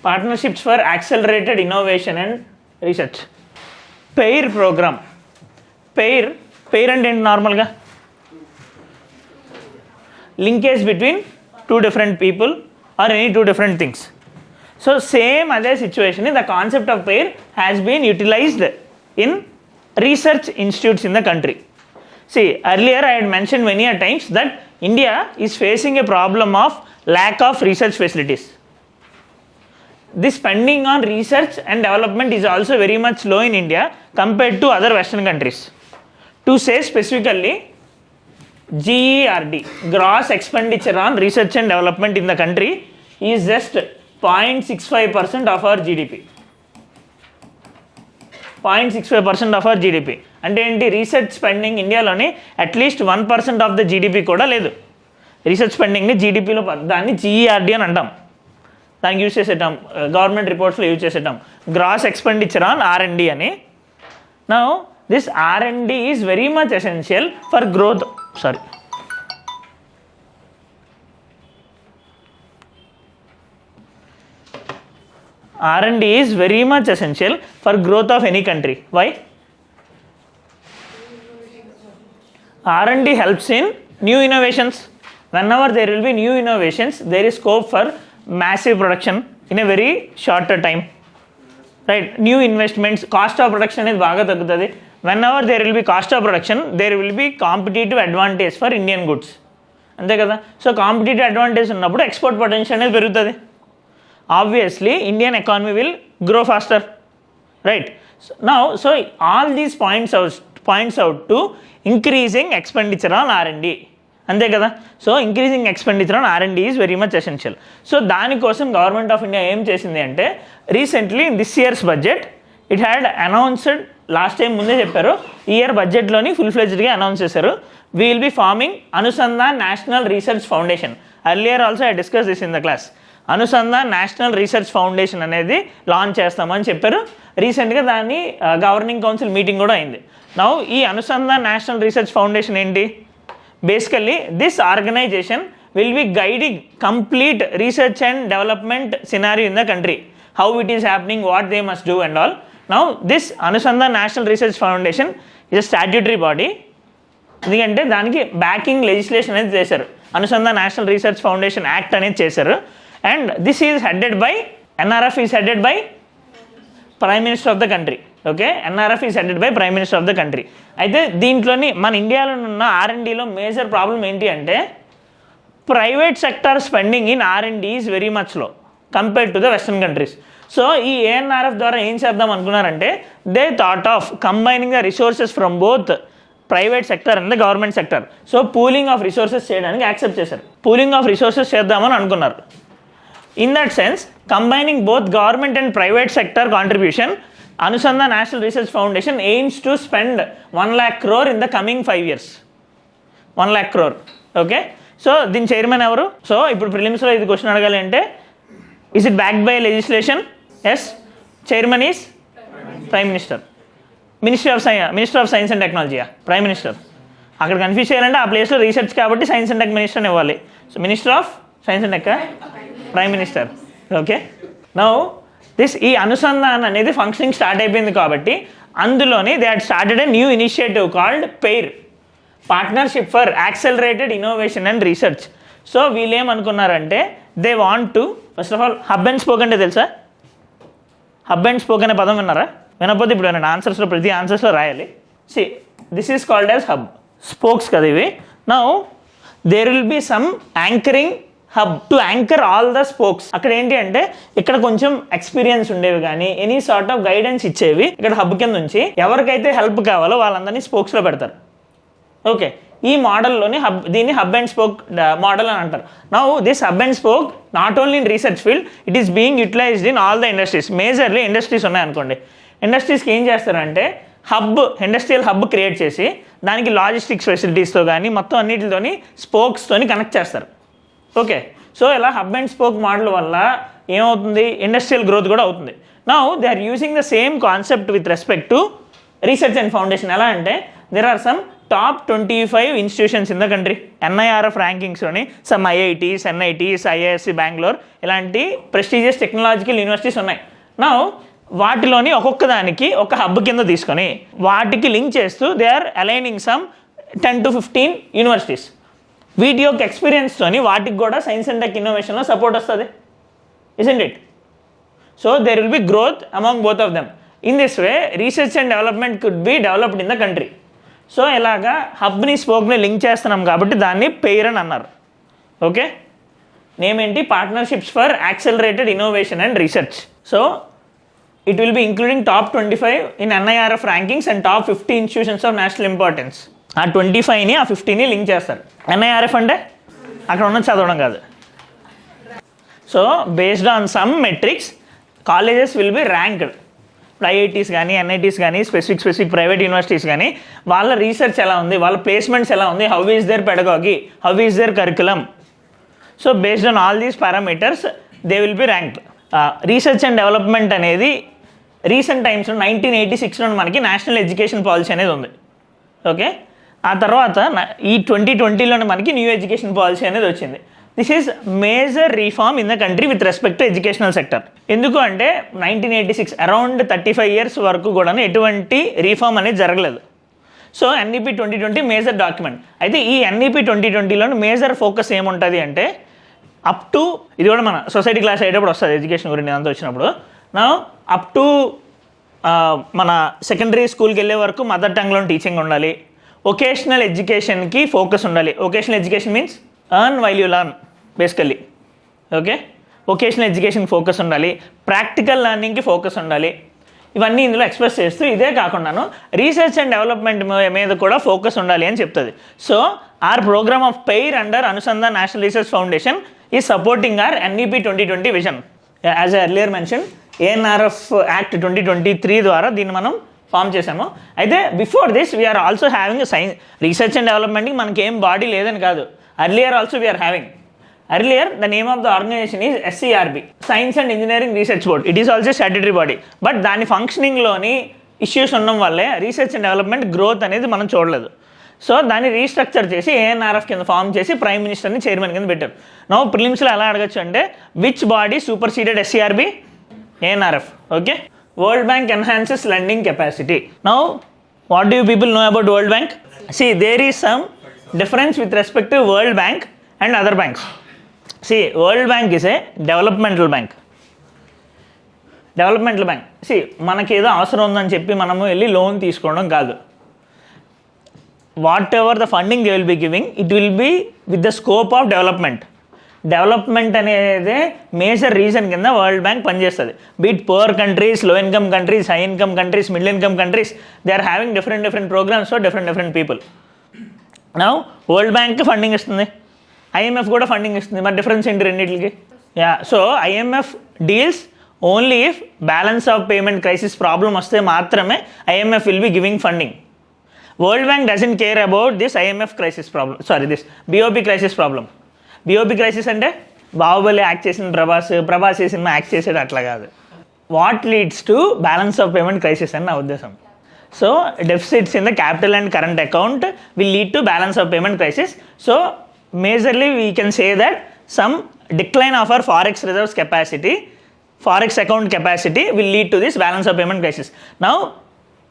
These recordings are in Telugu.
Partnerships for accelerated innovation and research. Pair program. Pair అంటే ఏంటి? నార్మల్గా linkage between two different people or any two different things. So same అదే situation the concept of pair has been utilized in research institutes in the country. See, earlier I had mentioned many a times that India is facing a problem of lack of research facilities. The spending on research and development is also very much low in India compared to other Western countries. To say specifically, GERD, gross expenditure on research and development in the country is just 0.65% of our GDP. 0.65% of our GDP. అంటే ఏంటి? రీసెర్చ్ స్పెండింగ్ ఇండియాలోని అట్లీస్ట్ 1% ఆఫ్ ద జీడిపి కూడా లేదు. రీసెర్చ్ స్పెండింగ్ని జీడిపిలో దాన్ని జీఈఆర్డీ అని అంటాం. దానికి యూజ్ చేసేటాం, గవర్నమెంట్ రిపోర్ట్స్లో యూజ్ చేసేటాం గ్రాస్ ఎక్స్పెండిచర్ ఆన్ R&D అని. Now this R&D is very much essential for growth. R&D is very much essential for growth of any country. Why? R&D helps in new innovations. Whenever there will be new innovations, there is scope for massive production in a very shorter time. Right? New investments, cost of production is baga taggutadi. Whenever there will be cost of production, there will be competitive advantage for Indian goods. Ante kada. So competitive advantage unnappudu export potential అనేది పెరుగుతుంది. Obviously Indian economy will grow faster, right? So all these points out to increasing expenditure on R&D. అంతే కదా. So increasing expenditure on R&D is very much essential. So దానికోసం గవర్నమెంట్ ఆఫ్ ఇండియా ఏం చేసింది అంటే, recently in this year's budget it had announced, last time ముందే చెప్పారు, ఈ ఇయర్ బడ్జెట్లోని ఫుల్ ఫ్లెజ్డ్గా అనౌన్స్ చేశారు, we will be forming Anusandhan National Research Foundation. Earlier also I discuss this in the class. Anusandhan National Research Foundation అనేది లాంచ్ చేస్తామని చెప్పారు. రీసెంట్గా దాన్ని గవర్నింగ్ కౌన్సిల్ మీటింగ్ కూడా అయింది. నౌ ఈ అనుసంధాన్ నేషనల్ రీసెర్చ్ ఫౌండేషన్ ఏంటి? Basically this organisation will be guiding complete research and development scenario in the country, how it is happening, what they must do and all. Now this Anusandhan National Research Foundation is a statutory body. ఎందుకంటే దానికి బ్యాకింగ్ లెజిస్లేషన్ అనేది చేశారు. Anusandhan National Research Foundation Act అనేది చేశారు. And this is headed by, NRF is headed by Prime Minister of the country. Okay, NRF is headed by Prime Minister of the country. అయితే దీంట్లోని మన ఇండియాలో ఉన్న R&Dలో మేజర్ ప్రాబ్లం ఏంటి అంటే, private sector spending in R&D is very much low compared to the western countries. So ఈ ANRF ద్వారా ఏం చేద్దాం అనుకున్నారంటే, they thought of combining the resources from both private sector and the government sector. So pooling of resources చేయడానికి యాక్సెప్ట్ చేశారు. పూలింగ్ ఆఫ్ రిసోర్సెస్ చేద్దామని అనుకున్నారు. In that sense, combining both government and private sector contribution, Anusandhan National Research Foundation aims to spend 1 lakh crore in the coming 5 years. 1 lakh crore. Okay? So, దీని చైర్మన్ ఎవరు? సో ఇప్పుడు ప్రిలిమ్స్లో ఇది క్వశ్చన్ అడగాలి అంటే, is it backed by legislation? Yes. Chairman is Prime Minister. Minister of Science and Technology. Prime Minister. అక్కడ కన్ఫ్యూజ్ చేయాలంటే ఆ ప్లేస్లో రీసెర్చ్ కాబట్టి సైన్స్ అండ్ టెక్ మినిస్టర్ ఇవ్వాలి. So minister of science and tech, prime minister. Okay, now this ఈ అనుసంధాన్ అనేది ఫంక్షనింగ్ స్టార్ట్ అయిపోయింది కాబట్టి అందులోని they had started a new initiative called pair, partnership for accelerated innovation and research. So వీళ్ళు ఏమనుకున్నారంటే, they want to first of all hub and spoke అంటే తెలుసా? హబ్ అండ్ స్పోక్ అనే పదం విన్నారా? వినకపోతే ఇప్పుడు వినండి, ఆన్సర్స్లో ప్రతి ఆన్సర్స్లో రాయాలి. See this is called as hub. Spokes కదా ఇవి. Now there will be some anchoring hub to anchor all the spokes. అక్కడ ఏంటి అంటే, ఇక్కడ కొంచెం ఎక్స్పీరియన్స్ ఉండేవి కానీ ఎనీ సార్ట్ ఆఫ్ గైడెన్స్ ఇచ్చేవి ఇక్కడ హబ్ కింద నుంచి ఎవరికైతే హెల్ప్ కావాలో వాళ్ళందరినీ స్పోక్స్లో పెడతారు. ఓకే, ఈ మోడల్లోని దీన్ని హబ్ అండ్ స్పోక్ మోడల్ అని అంటారు. Now this hub and spoke not only in research field, it is being utilised in all the industries. Majorly industries ఉన్నాయనుకోండి, ఇండస్ట్రీస్కి ఏం చేస్తారంటే ఇండస్ట్రియల్ హబ్ క్రియేట్ చేసి దానికి లాజిస్టిక్స్ ఫెసిలిటీస్తో కానీ మొత్తం అన్నిటితోని స్పోక్స్తోని కనెక్ట్ చేస్తారు. ఓకే, సో ఇలా హబ్ అండ్ స్పోక్ మోడల్ వల్ల ఏమవుతుంది, ఇండస్ట్రియల్ గ్రోత్ కూడా అవుతుంది. Now they are using the same concept with respect to research and foundation. ఎలా అంటే, there are some top 25 institutions in the country. NIRF rankings-లోని some IITs, NITs, IISc Bangalore ఇలాంటి ప్రెస్టీజియస్ టెక్నాలజికల్ యూనివర్సిటీస్ ఉన్నాయి. నా వాటిలోని ఒక్కొక్క దానికి ఒక హబ్ కింద తీసుకొని వాటికి లింక్ చేస్తూ they are aligning some 10 to 15 universities. వీటి యొక్క ఎక్స్పీరియన్స్తోని వాటికి కూడా సైన్స్ అండ్ టెక్ ఇన్నోవేషన్లో సపోర్ట్ వస్తుంది. Isn't it? So there will be growth among both of them. In this way research and development could be developed in the country. So ఇలాగా హబ్ని స్పోక్ని లింక్ చేస్తున్నాం కాబట్టి దాన్ని పెయిర్ అని అన్నారు. ఓకే, నేమ్ ఏంటి? Partnerships for యాక్సెలరేటెడ్ innovation and research. So it will B including top 25 in NIRF rankings and top 50 institutions of national importance. ఆ 25ని ఆ 50ని లింక్ చేస్తారు. NIRF అంటే అక్కడ ఉన్నది చదవడం కాదు. So based on some metrics colleges will be ranked. ఇప్పుడు IITs కానీ NITs కానీ స్పెసిఫిక్ ప్రైవేట్ యూనివర్సిటీస్ కానీ వాళ్ళ రీసెర్చ్ ఎలా ఉంది, వాళ్ళ ప్లేస్మెంట్స్ ఎలా ఉంది, how is their pedagogy, how is their curriculum. So based on all these parameters they will be ranked. Research and development అనేది రీసెంట్ టైమ్స్లో 1986లో మనకి నేషనల్ ఎడ్యుకేషన్ పాలసీ అనేది ఉంది. ఓకే, ఆ తర్వాత ఈ 2020లోనే మనకి న్యూ ఎడ్యుకేషన్ పాలసీ అనేది వచ్చింది. This is major reform in the country with respect to educational sector. ఎందుకు అంటే 1986 అరౌండ్ 35 years వరకు కూడా ఎటువంటి రీఫార్మ్ అనేది జరగలేదు. So NEP 2020 major document. అయితే ఈ NEP 2020లోని మేజర్ ఫోకస్ ఏముంటుంది అంటే అప్ టు, ఇది కూడా మన సొసైటీ క్లాస్ అయ్యేటప్పుడు వస్తుంది ఎడ్యుకేషన్ గురించి అంతా వచ్చినప్పుడు, నా అప్ టు మన సెకండరీ స్కూల్కి వెళ్ళే వరకు మదర్ టంగ్లో టీచింగ్ ఉండాలి. వొకేషనల్ ఎడ్యుకేషన్కి ఫోకస్ ఉండాలి. Vocational education means earn while you learn basically. Okay, vocational education focus ఉండాలి, ప్రాక్టికల్ లెర్నింగ్కి ఫోకస్ ఉండాలి. ఇవన్నీ ఇందులో ఎక్స్ప్రెస్ చేస్తూ ఇదే కాకుండాను రీసెర్చ్ అండ్ డెవలప్మెంట్ మీద కూడా ఫోకస్ ఉండాలి అని చెప్తుంది. So our programme of PAIR under Anusandhan National Research Foundation is supporting our NEP 2020 vision. As earlier mention ANRF Act 2023 ద్వారా దీన్ని మనం ఫామ్ చేసాము. అయితే before this we are also having science research and డెవలప్మెంట్కి మనకి ఏం బాడీ లేదని కాదు. Earlier also we are having. Earlier, the name of the organization is SCRB, Science and Engineering Research Board. It is also a statutory body. But దాని ఫంక్షనింగ్లోని ఇష్యూస్ ఉండడం వల్లే రీసెర్చ్ అండ్ డెవలప్మెంట్ గ్రోత్ అనేది మనం చూడలేదు. సో దాన్ని రీస్ట్రక్చర్ చేసి ANRF కింద ఫామ్ చేసి ప్రైమ్ మినిస్టర్ని చైర్మన్ కింద పెట్టారు. నౌ ప్రిలిమ్స్లో ఎలా అడగచ్చు అంటే which body superseded SCRB? ANRF. Okay, World Bank enhances lending capacity. Now what do you people know about World Bank? See, there is some difference with respect to World Bank and other banks. See, World Bank is a developmental bank. Developmental bank. మనకి ఏదో అవసరం ఉందని చెప్పి మనము వెళ్ళి లోన్ తీసుకోవడం కాదు. Whatever the funding they will be giving, it will be with the scope of development. Development అనేది మేజర్ రీజన్ కింద వరల్డ్ బ్యాంక్ పనిచేస్తుంది. Be it poor countries, low income countries, high income countries, middle income countries, they are having different programmes for different people. Now World Bank funding ఇస్తుంది, IMF కూడా ఫండింగ్ ఇస్తుంది. మరి డిఫరెన్స్ ఏంటి రెండింటికి? So IMF deals only if balance of payment crisis problem వస్తే మాత్రమే IMF will be giving funding. World bank doesn't care about this IMF crisis problem, this BOP crisis problem. BOP crisis అంటే బాహుబలి యాక్ట్ చేసిన ప్రభాస్ ఈ సినిమా యాక్ట్ చేసేది అట్లా కాదు. What leads to balance of payment crisis అని నా ఉద్దేశం. So deficits in the capital and current account will lead to balance of payment crisis. So majorly we can say that some decline of our forex reserves capacity, forex account capacity will lead to this balance of payment crisis. Now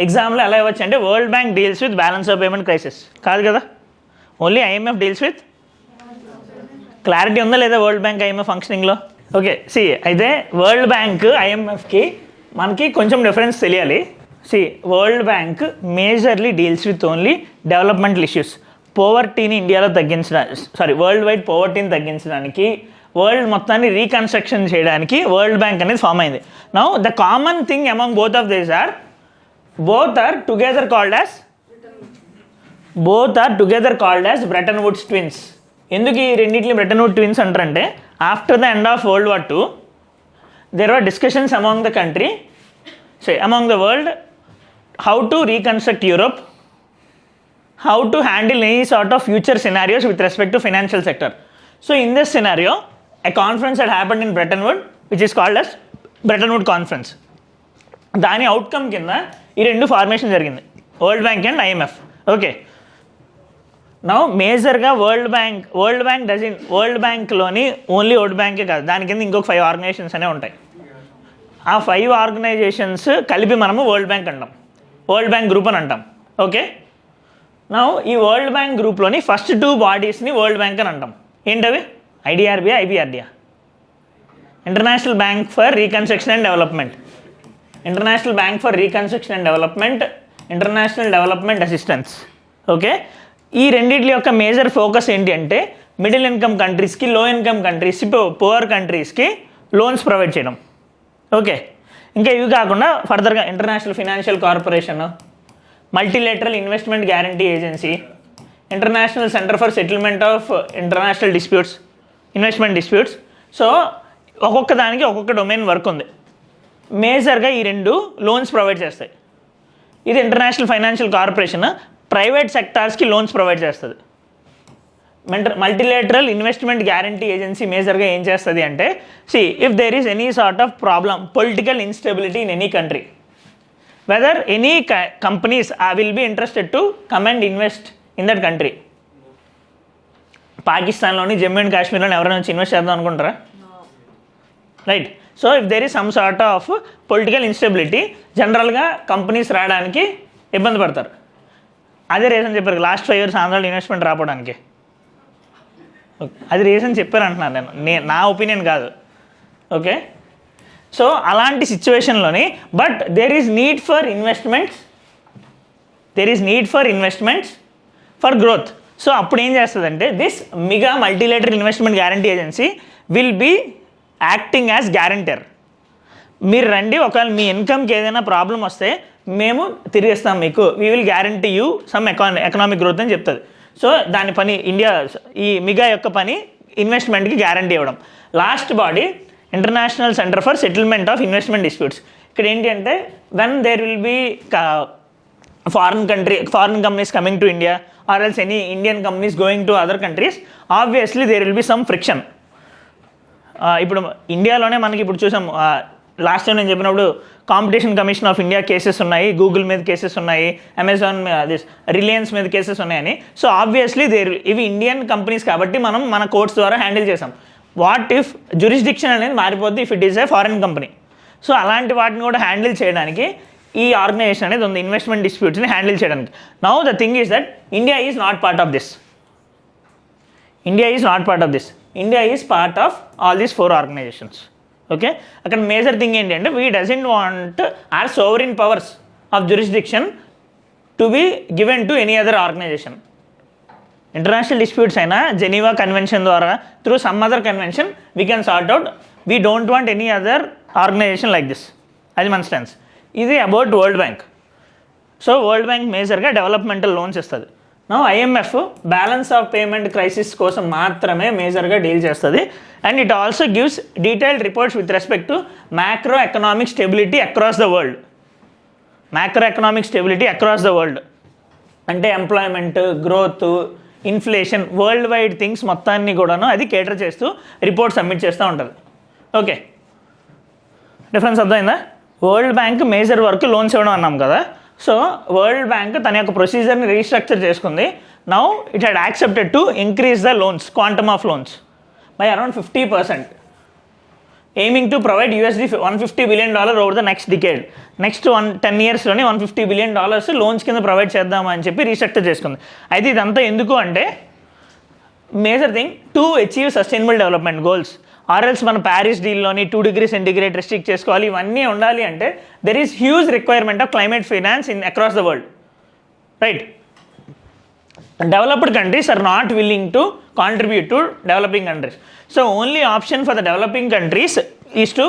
example ఎలా ఇవ్వచ్చు అంటే world Bank deals with balance of payment crisis కాదు కదా, only IMF deals with. Clarity ఉందా లేదా వరల్డ్ బ్యాంక్ IMF ఫంక్షనింగ్లో? ఓకే, అయితే వరల్డ్ బ్యాంక్ IMFకి మనకి కొంచెం డిఫరెన్స్ తెలియాలి. World Bank majorly deals with only developmental issues. పోవర్టీని ఇండియాలో వరల్డ్ వైడ్ పోవర్టీని తగ్గించడానికి, వరల్డ్ మొత్తాన్ని రీకన్స్ట్రక్షన్ చేయడానికి వరల్డ్ బ్యాంక్ అనేది ఫామ్ అయింది. Now the common thing among both of these are both are together called as Bretton Woods twins. ఎందుకు ఈ రెండింటిని బ్రెటన్ వుడ్ ట్విన్స్ అంటారంటే after the end of World War 2 there were discussions among the country, among the world, how to reconstruct Europe, how to handle any sort of future scenarios with respect to financial sector. So in this scenario, a conference had happened in Bretton Woods, which is called as Bretton Woods Conference. దాని అవుట్కమ్ కింద ఈ రెండు ఫార్మేషన్ జరిగింది, world bank and IMF. Okay, now మేజర్గా వరల్డ్ బ్యాంక్లోని ఓన్లీ వరల్డ్ బ్యాంకే కాదు, దాని కింద ఇంకొక 5 ఆర్గనైజేషన్స్ అనే ఉంటాయి. ఆ 5 ఆర్గనైజేషన్స్ కలిపి మనము వరల్డ్ బ్యాంక్ అంటాం, వరల్డ్ బ్యాంక్ గ్రూప్ అని అంటాం. ఓకే, నౌ ఈ వరల్డ్ బ్యాంక్ గ్రూప్లోని ఫస్ట్ 2 బాడీస్ని వరల్డ్ బ్యాంక్ అని అంటాం. ఏంటవి? IDRBI, IBRD. International bank for reconstruction and development, international bank for reconstruction and development, international development assistance. Okay, ఈ రెండింటి యొక్క మేజర్ ఫోకస్ ఏంటి అంటే మిడిల్ ఇన్కమ్ కంట్రీస్కి, లో ఇన్కమ్ కంట్రీస్కి, పువర్ కంట్రీస్కి లోన్స్ ప్రొవైడ్ చేయడం. ఓకే, ఇంకా ఇవి కాకుండా ఫర్దర్గా international financial corporation, multilateral investment guarantee agency, international centre for settlement of international disputes, investment disputes. So ఒక్కొక్క దానికి ఒక్కొక్క డొమైన్ వర్క్ ఉంది. మేజర్గా ఈ 2 లోన్స్ ప్రొవైడ్ చేస్తాయి. ఇది ఇంటర్నేషనల్ ఫైనాన్షియల్ కార్పొరేషన్ ప్రైవేట్ సెక్టార్స్కి లోన్స్ ప్రొవైడ్ చేస్తుంది. మల్టీలేటరల్ ఇన్వెస్ట్మెంట్ గ్యారంటీ ఏజెన్సీ మేజర్గా ఏం చేస్తుంది అంటే, if there is any sort of problem, political instability in any country, whether any companies will be interested to come and invest in that country. పాకిస్తాన్లోని జమ్మూ అండ్ కాశ్మీర్లోని ఎవరైనా వచ్చి ఇన్వెస్ట్ చేద్దాం అనుకుంటారా? Right. So if there is some sort of political instability, జనరల్గా కంపెనీస్ రావడానికి ఇబ్బంది పడతారు. అదే రీజన్ చెప్పారు లాస్ట్ 5 years ఆంధ్రాలో ఇన్వెస్ట్మెంట్ రావడానికి. అది రీజన్ చెప్పారు అంటున్నాను నేను, నా ఒపీనియన్ కాదు. ఓకే, సో అలాంటి సిచ్యువేషన్లోని but there is need for investments for growth. So అప్పుడు ఏం చేస్తుందంటే this mega multilateral investment guarantee agency will be acting as guarantor. మీరు రండి, ఒకవేళ మీ ఇన్కమ్కి ఏదైనా ప్రాబ్లం వస్తే మేము తిరిగిస్తాం మీకు, we will guarantee you some economic growth అని చెప్తుంది. సో దాని పని ఇండియా, ఈ మిగా యొక్క పని ఇన్వెస్ట్మెంట్కి గ్యారంటీ ఇవ్వడం. Last body International centre for settlement of investment Disputes. ఇక్కడ ఏంటి అంటే when there will be foreign companies coming to India or else any Indian companies going to other countries, obviously there will be some friction. ఇప్పుడు ఇండియాలోనే మనకి ఇప్పుడు చూసాం, లాస్ట్ టైం నేను చెప్పినప్పుడు Competition Commission of India cases ఉన్నాయి, గూగుల్ మీద కేసెస్ ఉన్నాయి, అమెజాన్ రిలయన్స్ మీద కేసెస్ ఉన్నాయని. సో ఆబ్వియస్లీ ఇవి ఇండియన్ కంపెనీస్ కాబట్టి మనం మన కోర్ట్స్ ద్వారా హ్యాండిల్ చేసాం. వాట్ ఇఫ్ జ్యూరిస్డిక్షన్ అనేది మారిపోద్ది if it is a foreign company. So అలాంటి వాటిని కూడా హ్యాండిల్ చేయడానికి ఈ ఆర్గనైజేషన్ అనేది ఉంది, ఇన్వెస్ట్మెంట్ డిస్ప్యూట్స్ని హ్యాండిల్ చేయడానికి. Now the thing is that India is not part of this. India is part of all these 4 organisations. Okay, అక్కడ మేజర్ థింగ్ ఏంటి అంటే we doesn't want our sovereign powers of jurisdiction to be given to any other organisation. International disputes అయినా జెనీవా కన్వెన్షన్ ద్వారా through some other convention we can sort out. We don't want any other organisation like this. అది మన స్టాన్స్. ఇది about World Bank. So world Bank మేజర్గా డెవలప్మెంటల్ లోన్స్ ఇస్తుంది. నా IMF balance of payment crisis కోసం మాత్రమే మేజర్గా డీల్ చేస్తుంది. And it also gives detailed reports with respect to macro economic stability across the world. అంటే employment, growth, inflation, worldwide things మొత్తాన్ని కూడాను అది కేటర్ చేస్తూ రిపోర్ట్ సబ్మిట్ చేస్తూ ఉంటుంది. ఓకే, డిఫరెన్స్ అర్థమైందా? World Bank major work loans ఇవ్వడం అన్నాం కదా. సో వరల్డ్ బ్యాంక్ తన యొక్క ప్రొసీజర్ని రీస్ట్రక్చర్ చేసుకుంది. Now it had accepted to increase the loans, quantum of loans by around 50%, aiming to provide $150 billion over the next decade. Next 10 yearsలోనే $150 billion లోన్స్ కింద ప్రొవైడ్ చేద్దామని చెప్పి రీస్ట్రక్చర్ చేసుకుంది. అయితే ఇదంతా ఎందుకు అంటే major thing to achieve sustainable development goals. ఆర్ఎల్స్ మన ప్యారిస్ డీల్లోని 2 degrees సెంటిగ్రేడ్ రెస్ట్రిక్ట్ చేసుకోవాలి. ఇవన్నీ ఉండాలి అంటే there is huge requirement of climate finance in across the world. Right. Developed countries are not willing to contribute to developing countries. So only option for the developing countries is to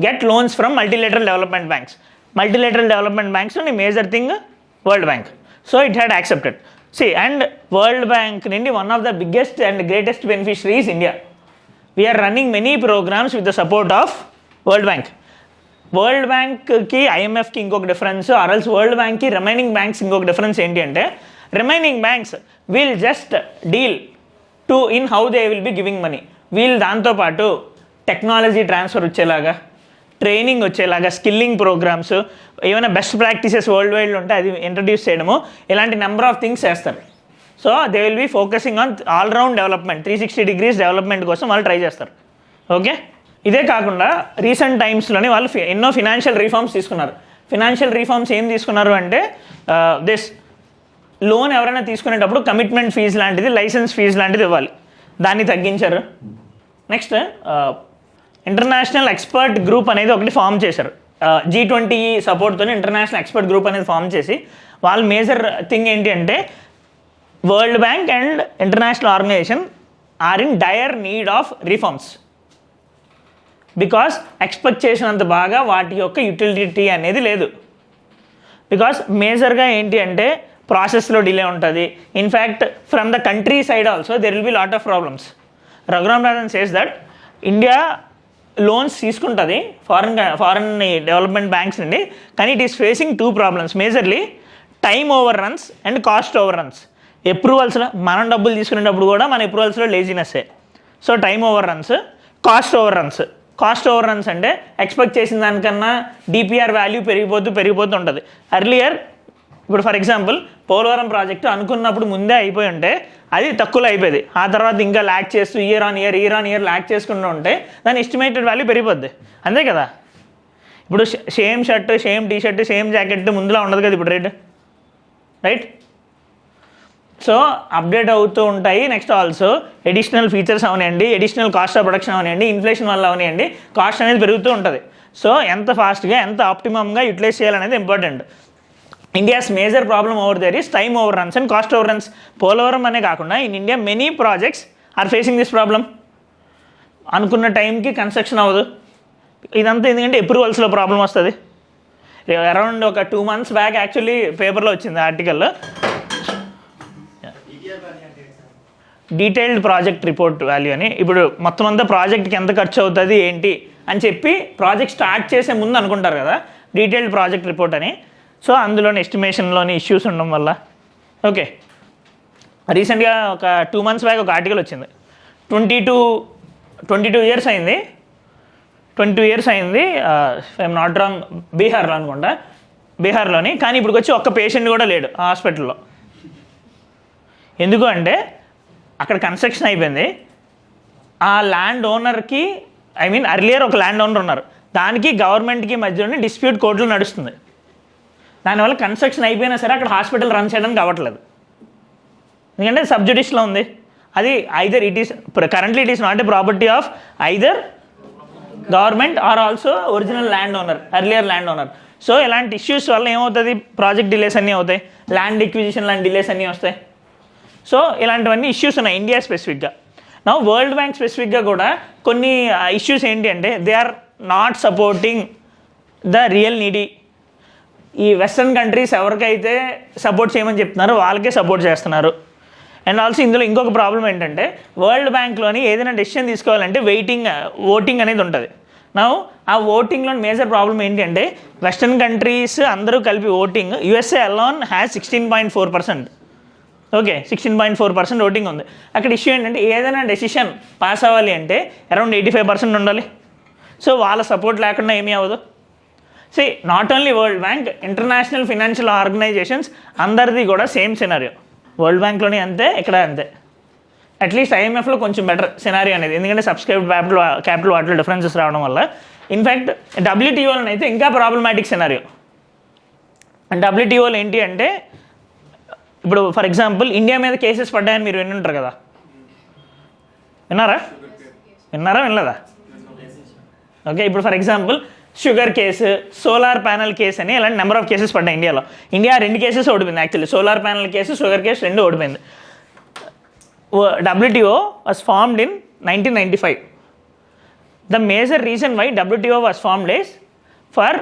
get loans from multilateral development banks. Multilateral development banks only major thing World Bank. So it had accepted. See, and World Bank nindi one of the biggest and greatest beneficiaries is India. We are running many programs with the support of World Bank. World Bank ki IMF ki inkoka difference or else World Bank ki remaining banks inkoka difference enti ante remaining banks will just deal to in how they will be giving money. వీళ్ళు దాంతో పాటు టెక్నాలజీ ట్రాన్స్ఫర్ వచ్చేలాగా, ట్రైనింగ్ వచ్చేలాగా, స్కిల్లింగ్ ప్రోగ్రామ్స్, ఏమైనా బెస్ట్ ప్రాక్టీసెస్ వరల్డ్ వైడ్లో ఉంటే అది ఇంట్రడ్యూస్ చేయడము, ఇలాంటి నెంబర్ ఆఫ్ థింగ్స్ చేస్తారు. So they will be focusing on all round development, 360 degrees development కోసం వాళ్ళు ట్రై చేస్తారు. ఓకే, ఇదే కాకుండా రీసెంట్ టైమ్స్లోని వాళ్ళు ఎన్నో ఫినాన్షియల్ రిఫార్మ్స్ తీసుకున్నారు. ఫినాన్షియల్ రిఫార్మ్స్ ఏం తీసుకున్నారు అంటే లోన్ ఎవరైనా తీసుకునేటప్పుడు కమిట్మెంట్ ఫీజు లాంటిది, లైసెన్స్ ఫీజు లాంటిది ఇవ్వాలి, దాన్ని తగ్గించారు. నెక్స్ట్ ఇంటర్నేషనల్ ఎక్స్పర్ట్ గ్రూప్ అనేది ఒకటి ఫామ్ చేశారు. G20 సపోర్ట్తో ఇంటర్నేషనల్ ఎక్స్పర్ట్ గ్రూప్ అనేది ఫామ్ చేసి వాళ్ళ మేజర్ థింగ్ ఏంటి అంటే world bank and international organisation are in dire need of reforms because expect చేసినంత బాగా వాటి యొక్క యూటిలిటీ అనేది లేదు. బికాస్ మేజర్గా ఏంటి అంటే ప్రాసెస్లో డిలే ఉంటుంది. In fact from the country side also there will be lot of problems. Raghuram Rajan says that India loans తీసుకుంటుంది ఫారెన్ డెవలప్మెంట్ బ్యాంక్స్ నుండి, కానీ it is facing 2 problems majorly, time over runs and cost over runs. అప్రూవల్స్లో మనం డబ్బులు తీసుకునేటప్పుడు కూడా మన అప్రూవల్స్లో లేజినెస్సే. So time over runs, cost over runs. Cost over runs అంటే ఎక్స్పెక్ట్ చేసిన దానికన్నా డిపిఆర్ వాల్యూ పెరిగిపోతూ ఉంటుంది. అర్లియర్ ఇప్పుడు ఫర్ ఎగ్జాంపుల్ పోలవరం ప్రాజెక్టు అనుకున్నప్పుడు ముందే అయిపోయి ఉంటే అది తక్కువలో అయిపోయింది, ఆ తర్వాత ఇంకా ల్యాక్ చేస్తూ ఇయర్ ఆన్ ఇయర్ ల్యాక్ చేసుకుంటూ ఉంటే దాని ఎస్టిమేటెడ్ వాల్యూ పెరిగిపోద్ది, అంతే కదా. ఇప్పుడు same shirt, same T shirt, same jacket ముందులా ఉండదు కదా ఇప్పుడు రేట్, రైట్. సో అప్డేట్ అవుతూ ఉంటాయి. నెక్స్ట్ ఆల్సో ఎడిషనల్ ఫీచర్స్ అవనివ్వండి, ఎడిషనల్ కాస్ట్ ఆఫ్ ప్రొడక్షన్ అవనివ్వండి, ఇన్ఫ్లేషన్ వల్ల అవనివ్వండి, కాస్ట్ అనేది పెరుగుతూ ఉంటుంది. సో ఎంత ఫాస్ట్గా ఎంత ఆప్టిమమ్గా యూటిలైజ్ చేయాలనేది important. India's major problem over there is time over runs and cost over runs. Polavaram అనే కాకుండా in India many projects are facing this problem. అనుకున్న టైంకి కన్స్ట్రక్షన్ అవ్వదు. ఇదంతా ఎందుకంటే అప్రూవల్స్లో ప్రాబ్లం వస్తుంది. అరౌండ్ ఒక 2 months బ్యాక్ యాక్చువల్లీ పేపర్లో వచ్చింది ఆర్టికల్లో, డీటెయిల్డ్ ప్రాజెక్ట్ రిపోర్ట్ వాల్యూ అని. ఇప్పుడు మొత్తం అంతా ప్రాజెక్ట్కి ఎంత ఖర్చు అవుతుంది ఏంటి అని చెప్పి ప్రాజెక్ట్ స్టార్ట్ చేసే ముందు అనుకుంటారు కదా, డీటెయిల్డ్ ప్రాజెక్ట్ రిపోర్ట్ అని. సో అందులోని ఎస్టిమేషన్లోని ఇష్యూస్ ఉండడం వల్ల. ఓకే, రీసెంట్గా ఒక 2 months బ్యాక్ ఒక ఆర్టికల్ వచ్చింది. 22 years అయింది, 22 years అయింది, ఐఎమ్ నాట్ రాంగ్, బీహార్లో అనుకుంటా, బీహార్లోని. కానీ ఇప్పుడు వచ్చి ఒక్క పేషెంట్ కూడా లేడు ఆ హాస్పిటల్లో. ఎందుకు అంటే అక్కడ కన్స్ట్రక్షన్ అయిపోయింది, ఆ ల్యాండ్ ఓనర్కి, ఐ మీన్ అర్లియర్ ఒక ల్యాండ్ ఓనర్ ఉన్నారు, దానికి గవర్నమెంట్కి మధ్యలోనే డిస్ప్యూట్ కోర్టులో నడుస్తుంది. దానివల్ల కన్స్ట్రక్షన్ అయిపోయినా సరే అక్కడ హాస్పిటల్ రన్ చేయడానికి అవ్వట్లేదు, ఎందుకంటే సబ్జుడిషియల్లో ఉంది. అది either it is currently it is not a property of either government are also original land owner, earlier land owner. So ఇలాంటి ఇష్యూస్ వల్ల ఏమవుతుంది, ప్రాజెక్ట్ డిలేస్ అన్నీ అవుతాయి, ల్యాండ్ ఎక్విజిషన్ లాంటి డిలేస్ అన్నీ వస్తాయి. సో ఇలాంటివన్నీ ఇష్యూస్ ఉన్నాయి ఇండియా స్పెసిఫిక్గా. నా వరల్డ్ బ్యాంక్ స్పెసిఫిక్గా కూడా కొన్ని ఇష్యూస్ ఏంటి అంటే they are not supporting the real needy. ఈ వెస్ట్రన్ కంట్రీస్ ఎవరికైతే సపోర్ట్ చేయమని చెప్తున్నారో వాళ్ళకే సపోర్ట్ చేస్తున్నారు. అండ్ ఆల్సో ఇందులో ఇంకొక ప్రాబ్లం ఏంటంటే వరల్డ్ బ్యాంక్లోని ఏదైనా డెసిషన్ తీసుకోవాలంటే ఓటింగ్ అనేది ఉంటుంది. నా ఆ ఓటింగ్లో మేజర్ ప్రాబ్లం ఏంటి అంటే వెస్ట్రన్ కంట్రీస్ అందరూ కలిపి voting, USA alone has 16.4%. Okay, 16.4% voting ఉంది. అక్కడ ఇష్యూ ఏంటంటే ఏదైనా డెసిషన్ పాస్ అవ్వాలి అంటే అరౌండ్ 85% ఉండాలి. సో వాళ్ళ సపోర్ట్ లేకుండా ఏమీ అవ్వదు. See not only world bank, international financial organisations అందరిది కూడా సేమ్ సినారియో. వరల్డ్ బ్యాంక్లోనే అంతే, ఇక్కడ అంతే. అట్లీస్ట్ ఐఎంఎఫ్లో కొంచెం బెటర్ సినారియో అనేది, ఎందుకంటే సబ్స్క్రైబ్డ్ క్యాపిటల్ వాటిలో డిఫరెన్సెస్ రావడం వల్ల. ఇన్ఫ్యాక్ట్ డబ్ల్యూటీఓలో అయితే ఇంకా ప్రాబ్లమాటిక్ సినారియో. డబ్ల్యూటీఓలో ఏంటి అంటే ఇప్పుడు ఫర్ ఎగ్జాంపుల్ ఇండియా మీద కేసెస్ పడ్డాయని మీరు వింటుంటారు కదా, విన్నారా వినలేదా? ఓకే, ఇప్పుడు for example sugar case, solar panel case అని ఇలాంటి నెంబర్ ఆఫ్ కేసెస్ పడ్డాయి ఇండియాలో. ఇండియా 2 cases ఓడిపోయింది actually, solar panel case, sugar case 2 ఓడిపోయింది. WTO was formed in 1995. The major reason why WTO was formed is for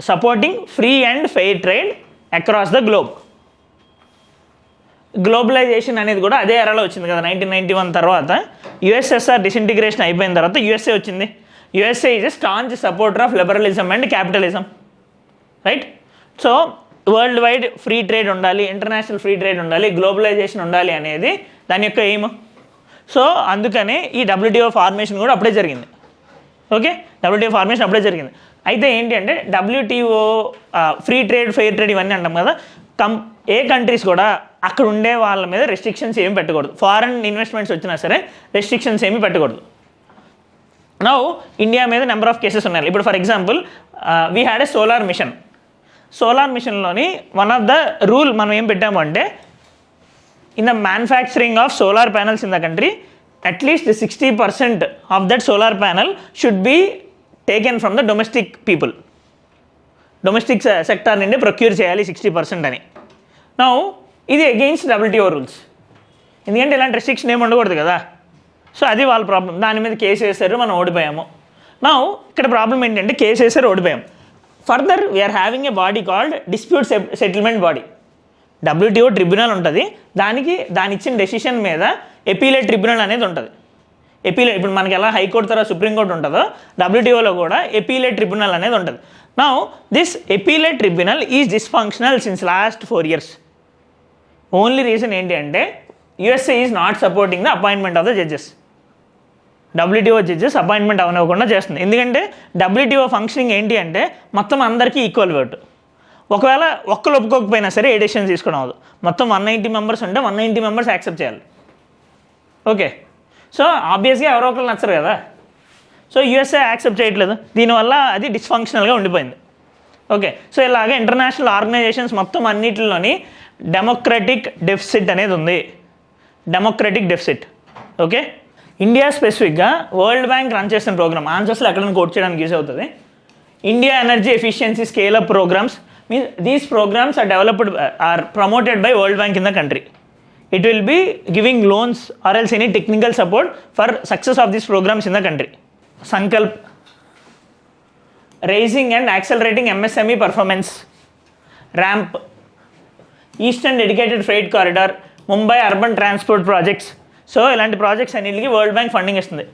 supporting free and fair trade across the globe. Globalisation అనేది కూడా అదే ఎరాలో వచ్చింది కదా, 1991 తర్వాత. యుఎస్ఎస్ఆర్ డిసింటిగ్రేషన్ అయిపోయిన తర్వాత యుఎస్ఏ వచ్చింది. USA is a staunch supporter of liberalism and capitalism, right. So world wide free trade ఉండాలి, ఇంటర్నేషనల్ ఫ్రీ ట్రేడ్ ఉండాలి, గ్లోబలైజేషన్ ఉండాలి అనేది దాని యొక్క ఎయిమ్. సో అందుకనే ఈ WTO ఫార్మేషన్ కూడా అప్పుడే జరిగింది. ఓకే, WTO ఫార్మేషన్ అప్పుడే జరిగింది. అయితే ఏంటి అంటే WTO free trade, fair trade ఇవన్నీ అంటాం కదా, ఏ కంట్రీస్ కూడా అక్కడ ఉండే వాళ్ళ మీద రెస్ట్రిక్షన్స్ ఏమి పెట్టకూడదు. ఫారెన్ ఇన్వెస్ట్మెంట్స్ వచ్చినా సరే రెస్ట్రిక్షన్స్ ఏమి పెట్టకూడదు. నౌ ఇండియా మీద నెంబర్ ఆఫ్ కేసెస్ ఉన్నాయి. ఇప్పుడు for example we had a solar mission. Solar మిషన్లోని వన్ ఆఫ్ ద రూల్ మనం ఏం పెట్టాము అంటే, in the manufacturing of solar panels in the country at least 60% of that solar panel should be taken from the domestic people. Domestic sector నుండి ప్రొక్యూర్ చేయాలి 60% అని. నౌ ఇది అగెయిన్స్ట్ WTO రూల్స్, ఎందుకంటే ఇలాంటి రెస్ట్రిక్షన్ ఏమి ఉండకూడదు కదా. సో అది వాళ్ళ ప్రాబ్లం. దాని మీద కేసు వేశారు, మనం ఓడిపోయాము. నౌ ఇక్కడ ప్రాబ్లం ఏంటంటే కేసు వేశారు, ఓడిపోయాం. Further we're having a body called dispute settlement body. WTO tribunal ఉంటుంది, దాని ఇచ్చిన డెసిషన్ మీద ఎపీలేట్ ట్రిబ్యునల్ అనేది ఉంటుంది. ఇప్పుడు మనకి ఎలా హైకోర్టు తర్వాత సుప్రీంకోర్టు ఉంటుందో WTOలో కూడా ఎపీలేట్ ట్రిబ్యునల్ అనేది ఉంటుంది. Now this appellate tribunal is dysfunctional since last 4 years. Only reason ఏంటి అంటే USA is not supporting the appointment of the judges. WTO judges appointment అవనివ్వకుండా చేస్తుంది. ఎందుకంటే WTO ఫంక్షనింగ్ ఏంటి అంటే మొత్తం అందరికీ ఈక్వల్ ఓటు. ఒకవేళ ఒక్కరు ఒప్పుకోకపోయినా సరే ఏ డెసిషన్ తీసుకోవడం అవ్వదు. మొత్తం 190 మెంబర్స్ ఉంటే 190 మెంబర్స్ యాక్సెప్ట్ చేయాలి. ఓకే, సో ఆబ్వియస్గా ఎవరో ఒకరు నచ్చరు కదా. సో USA యాక్సెప్ట్ చేయట్లేదు, దీనివల్ల అది డిస్ఫంక్షనల్గా ఉండిపోయింది. ఓకే, సో ఇలాగ ఇంటర్నేషనల్ ఆర్గనైజేషన్స్ మొత్తం అన్నిటిలోని డెమోక్రటిక్ డెఫిసిట్ అనేది ఉంది. Democratic deficit. ఓకే, ఇండియా స్పెసిఫిక్గా వరల్డ్ బ్యాంక్ రన్ చేసిన ప్రోగ్రామ్ ఆన్సర్స్లో ఎక్కడైనా కోట్ చేయడానికి యూజ్ అవుతుంది. India energy efficiency scale up programs means these programs are promoted by world bank in the country. It will be giving loans or else any technical support for success of these programs in the country. Sankalp, raising and accelerating MSME performance. RAMP, Eastern Dedicated Freight Corridor, Mumbai Urban Transport Projects. So ఇలాంటి ప్రాజెక్ట్స్ అన్నింటికి వరల్డ్ బ్యాంక్ ఫండింగ్ ఇస్తుంది.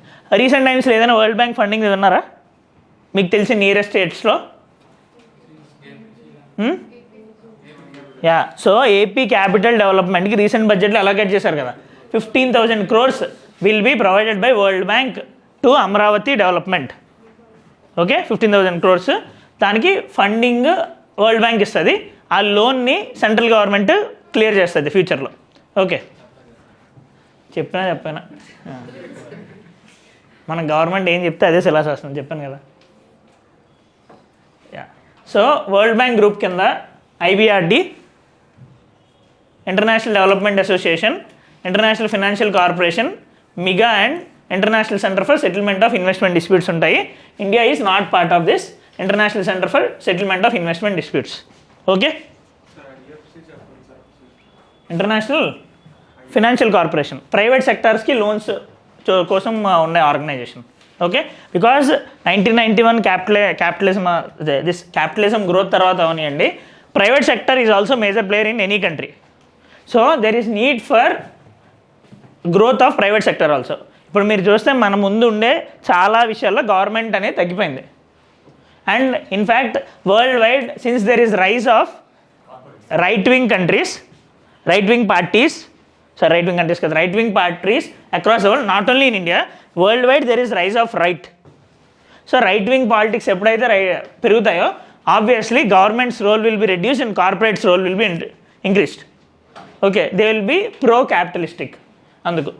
రీసెంట్ టైమ్స్లో ఏదైనా వరల్డ్ బ్యాంక్ ఫండింగ్ ఉన్నారా మీకు తెలిసి నియరెస్ట్ స్టేట్స్లో? యా, సో ఏపీ క్యాపిటల్ డెవలప్మెంట్కి రీసెంట్ బడ్జెట్లో అలొకేట్ చేశారు కదా, 15,000 crores will be provided by world bank to Amaravati development. Okay, 15,000 crores దానికి ఫండింగ్ వరల్డ్ బ్యాంక్ ఇస్తుంది. ఆ లోన్ని సెంట్రల్ గవర్నమెంట్ క్లియర్ చేస్తుంది ఫ్యూచర్లో. ఓకే, చెప్పానా మన గవర్నమెంట్ ఏం చెప్తే అదే సిలాస్ వస్తుంది, చెప్పాను కదా. Yeah, so world bank group కింద IBRD, international development association, international financial corporation, MIGA and international centre for settlement of investment disputes ఉంటాయి. India is not part of this international centre for settlement of investment disputes. Okay, international financial corporation private సెక్టార్స్కి లోన్స్ కోసం ఉండే organisation. Okay, because 1991 capitalism growth తర్వాత అవనియండి, private sector is also major player in any country. So there is need for growth of private sector also. ఇప్పుడు మీరు చూస్తే మన ముందు ఉండే చాలా విషయాల్లో గవర్నమెంట్ అనేది తగ్గిపోయింది. And in fact world wide since there is rise of right wing parties across the world, not only in India, worldwide there is rise of right. So right wing politics ఎప్పుడైతే పెరుగుతాయో obviously government's role will be reduced and corporate's role will be increased. Okay, they will be pro-capitalistic. అందుకు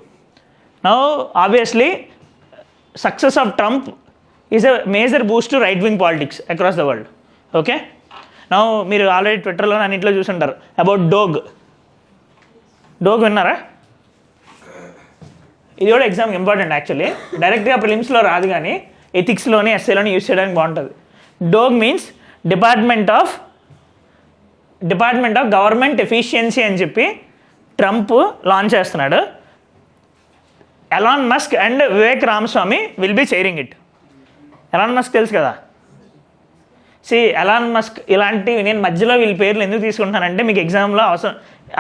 now obviously success of Trump is a major boost to right wing politics across the world. Okay, now మీరు ఆల్రెడీ ట్విట్టర్లో అన్నింటిలో చూసుంటారు అబౌట్ డోగ్ విన్నారా? ఇది కూడా ఎగ్జామ్ ఇంపార్టెంట్ యాక్చువల్లీ. డైరెక్ట్గా ప్రిలిమ్స్లో రాదు కానీ ఎథిక్స్లోని ఎస్ఏలోని యూజ్ చేయడానికి బాగుంటుంది. DOGE means department of government efficiency అని చెప్పి ట్రంప్ లాంచ్ చేస్తున్నాడు. Elon Musk and Vivek Ramaswamy will be chairing it. Elon Musk తెలుసు కదా. ఎలాన్ మస్క్ ఇలాంటివి నేను మధ్యలో వీళ్ళ పేర్లు ఎందుకు తీసుకుంటానంటే మీకు ఎగ్జామ్లో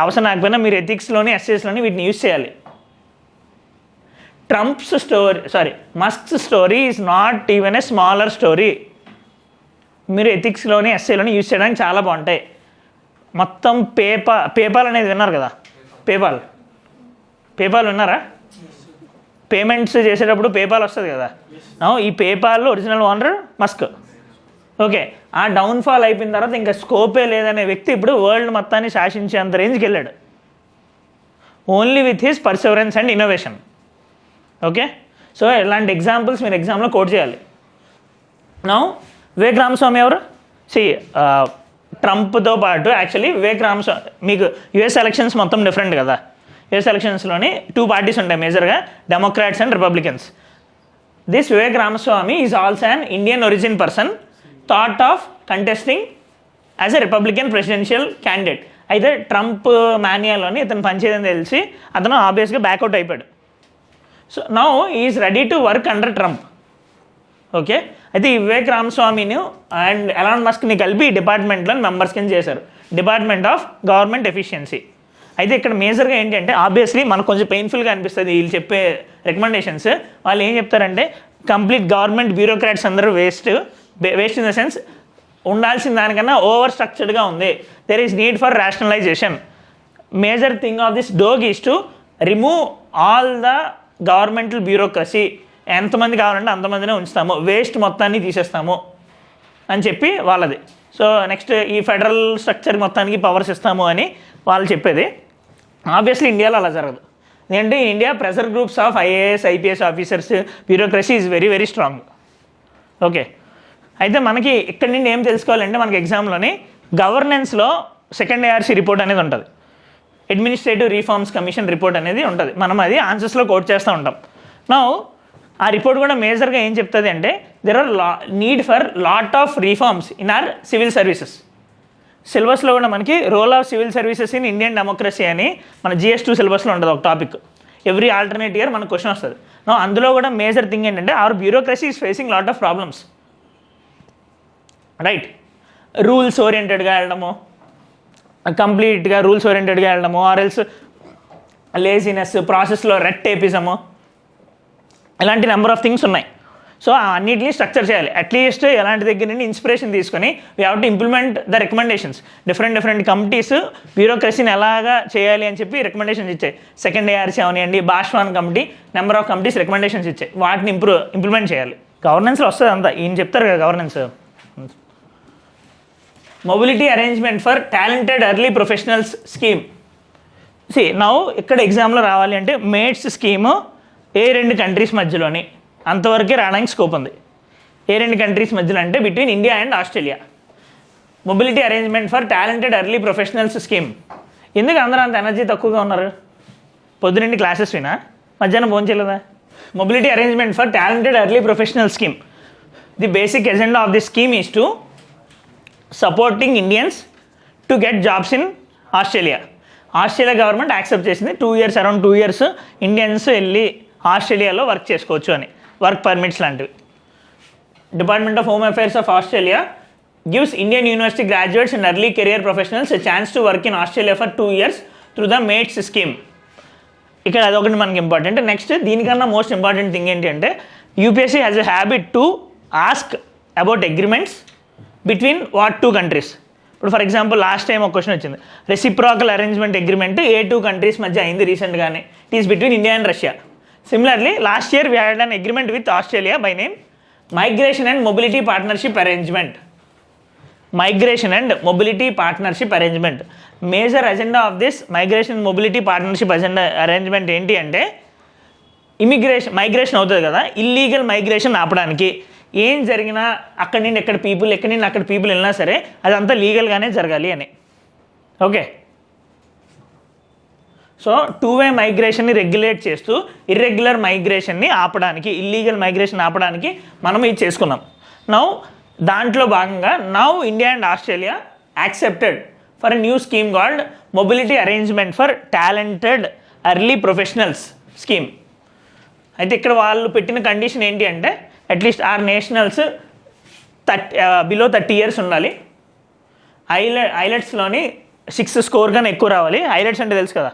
అవసరం లేకపోయినా మీరు ఎథిక్స్లోని ఎస్ఏస్లోని వీటిని యూజ్ చేయాలి. Musk's story is not even a smaller story. మీరు ఎథిక్స్లోని ఎస్ఏలోని యూజ్ చేయడానికి చాలా బాగుంటాయి. మొత్తం పేపాల్ అనేది విన్నారు కదా, పేపాల్ విన్నారా? పేమెంట్స్ చేసేటప్పుడు పేపాల్ వస్తుంది కదా. ఈ PayPal original owner Musk. Okay, ఆ డౌన్ఫాల్ అయిపోయిన తర్వాత ఇంకా స్కోపే లేదనే వ్యక్తి ఇప్పుడు వరల్డ్ మొత్తాన్ని శాసించేంత రేంజ్కి వెళ్ళాడు, only with his perseverance and innovation. Okay, so ఇలాంటి ఎగ్జాంపుల్స్ మీరు ఎగ్జామ్లో కోట్ చేయాలి. నౌ వివేక్ రామస్వామి ఎవరు? ట్రంప్తో పాటు యాక్చువల్లీ వివేక్ రామస్వామి, మీకు యుఎస్ ఎలక్షన్స్ మొత్తం డిఫరెంట్ కదా. యుఎస్ ఎలక్షన్స్లోని 2 పార్టీస్ ఉంటాయి మేజర్గా, Democrats and Republicans. This Vivek Ramaswamy is also an Indian origin person thought of contesting as a Republican presidential candidate. అయితే ట్రంప్ మాన్యాలోని ఇతను పనిచేయదని తెలిసి అతను ఆబ్వియస్గా బ్యాక్అవుట్ అయిపోయాడు. So now is ready to work under Trump. Okay, అయితే ఈ వివేక్ రామస్వామిని అండ్ ఎలాన్ మస్క్ని కలిపి డిపార్ట్మెంట్లో మెంబర్స్ కింద చేశారు, డిపార్ట్మెంట్ ఆఫ్ గవర్నమెంట్ ఎఫిషియన్సీ. అయితే ఇక్కడ మేజర్గా ఏంటంటే ఆబ్వియస్లీ మనకు కొంచెం పెయిన్ఫుల్గా అనిపిస్తుంది వీళ్ళు చెప్పే రికమెండేషన్స్. వాళ్ళు ఏం చెప్తారంటే కంప్లీట్ గవర్నమెంట్ బ్యూరోక్రాట్స్ అందరూ వేస్ట్ ఇన్ ద సెన్స్ ఉండాల్సిన దానికన్నా ఓవర్ స్ట్రక్చర్డ్గా ఉంది. There is need for rationalisation. Major thing of this DOGE is to remove all the governmental bureaucracy. ఎంతమంది కావాలంటే అంతమందినే ఉంచుతాము, వేస్ట్ మొత్తాన్ని తీసేస్తాము అని చెప్పి వాళ్ళది. సో నెక్స్ట్ ఈ ఫెడరల్ స్ట్రక్చర్ మొత్తానికి పవర్స్ ఇస్తాము అని వాళ్ళు చెప్పేది. ఆబ్వియస్లీ ఇండియాలో అలా జరగదు, ఎందుకంటే India pressure groups of IAS IPS officers, bureaucracy is very very strong. Okay, అయితే మనకి ఇక్కడి నుండి ఏం తెలుసుకోవాలంటే మనకి ఎగ్జామ్లోని గవర్నెన్స్లో సెకండ్ ఏఆర్సీ రిపోర్ట్ అనేది ఉంటుంది, అడ్మినిస్ట్రేటివ్ రిఫార్మ్స్ కమిషన్ రిపోర్ట్ అనేది ఉంటుంది. మనం అది ఆన్సర్స్లో కోట్ చేస్తూ ఉంటాం. నౌ ఆ రిపోర్ట్ కూడా మేజర్గా ఏం చెప్తుంది అంటే there are need for lot of reforms in our civil services. సిలబస్లో కూడా మనకి role of civil services in Indian democracy అని మన GS2 సిలబస్లో ఉంటుంది ఒక టాపిక్. ఎవ్రీ ఆల్టర్నేట్ ఇయర్ మనకు క్వశ్చన్ వస్తుంది. అందులో కూడా మేజర్ థింగ్ ఏంటంటే our bureaucracy is facing lot of problems, right? Rules ఓరియంటెడ్గా వెళ్ళడము, కంప్లీట్గా రూల్స్ ఓరియంటెడ్గా వెళ్ళడము, ఆర్ఎల్స్ లేజినెస్, ప్రాసెస్లో రెడ్ టేపిజము, ఇలాంటి నెంబర్ ఆఫ్ థింగ్స్ ఉన్నాయి. సో అన్నింటినీ స్ట్రక్చర్ చేయాలి. అట్లీస్ట్ ఎలాంటి దగ్గర నుండి ఇన్స్పిరేషన్ తీసుకొని we have to implement the recommendations. Different committees బ్యూరోక్రసీని ఎలాగా చేయాలి అని చెప్పి రికమెండేషన్స్ ఇచ్చాయి. సెకండ్ ఏఆర్సీ అవనివ్వండి, Baswan committee, number of committees recommendations ఇచ్చాయి. వాటిని ఇంప్లిమెంట్ చేయాలి. గవర్నెన్స్లో వస్తుంది అంతా, ఈయన చెప్తారు కదా governance. Mobility arrangement for talented early professionals scheme. Now ఇక్కడ ఎగ్జామ్లో రావాలి అంటే మేట్స్ స్కీము ఏ 2 కంట్రీస్ మధ్యలోని అంతవరకే రావడానికి స్కోప్ ఉంది. ఏ 2 కంట్రీస్ మధ్యలో అంటే between India and Australia. Mobility arrangement for talented early professionals scheme. ఎందుకు అందరూ అంత ఎనర్జీ తక్కువగా ఉన్నారు? పొద్దునండి క్లాసెస్ వినా, మధ్యాహ్నం భోజనం చేయలేదా? Mobility arrangement for talented early professional scheme. The basic agenda of the scheme is to supporting Indians to get jobs in Australia. Australia government accept చేసింది 2 years, అరౌండ్ 2 years ఇండియన్స్ వెళ్ళి ఆస్ట్రేలియాలో వర్క్ చేసుకోవచ్చు అని, వర్క్ పర్మిట్స్ లాంటివి. Department of home affairs of Australia gives Indian university graduates and early career professionals a chance to work in Australia for 2 years through the mates scheme. ఇక్కడ అదొకటి మనకి ఇంపార్టెంట్. నెక్స్ట్ దీనికన్నా మోస్ట్ ఇంపార్టెంట్ థింగ్ ఏంటి అంటే UPSC has a habit to ask about agreements between what 2 countries. ఇప్పుడు ఫర్ ఎగ్జాంపుల్ లాస్ట్ టైం ఒక క్వశ్చన్ వచ్చింది, రెసిప్రాకల్ అరేంజ్మెంట్ అగ్రిమెంట్ ఏ 2 countries మధ్య అయింది రీసెంట్గానే, it is between India and Russia. Similarly, last year we had an agreement with Australia by name Migration and Mobility Partnership Arrangement. Migration and Mobility Partnership Arrangement. Major agenda of this Migration and Mobility Partnership Arrangement ఏంటి అంటే మైగ్రేషన్ అవుతుంది కదా, ఇల్లీగల్ మైగ్రేషన్ ఆపడానికి. ఏం జరిగినా అక్కడి నుండి ఎక్కడ పీపుల్, ఎక్కడి నుండి అక్కడ పీపుల్ వెళ్ళినా సరే అదంతా లీగల్గానే జరగాలి అని. ఓకే, సో 2-way మైగ్రేషన్ని రెగ్యులేట్ చేస్తూ ఇర్రెగ్యులర్ మైగ్రేషన్ని ఆపడానికి, ఇల్లీగల్ మైగ్రేషన్ ఆపడానికి మనం ఇది చేసుకున్నాం. నౌ దాంట్లో భాగంగా now India and Australia accepted for a new scheme called mobility arrangement for talented early professionals scheme. అయితే ఇక్కడ వాళ్ళు పెట్టిన కండిషన్ ఏంటి అంటే at least our nationals below 30 years ఉండాలి, ఐలెట్స్లోని 6 score కన్నా ఎక్కువ రావాలి. ఐలెట్స్ అంటే తెలుసు కదా,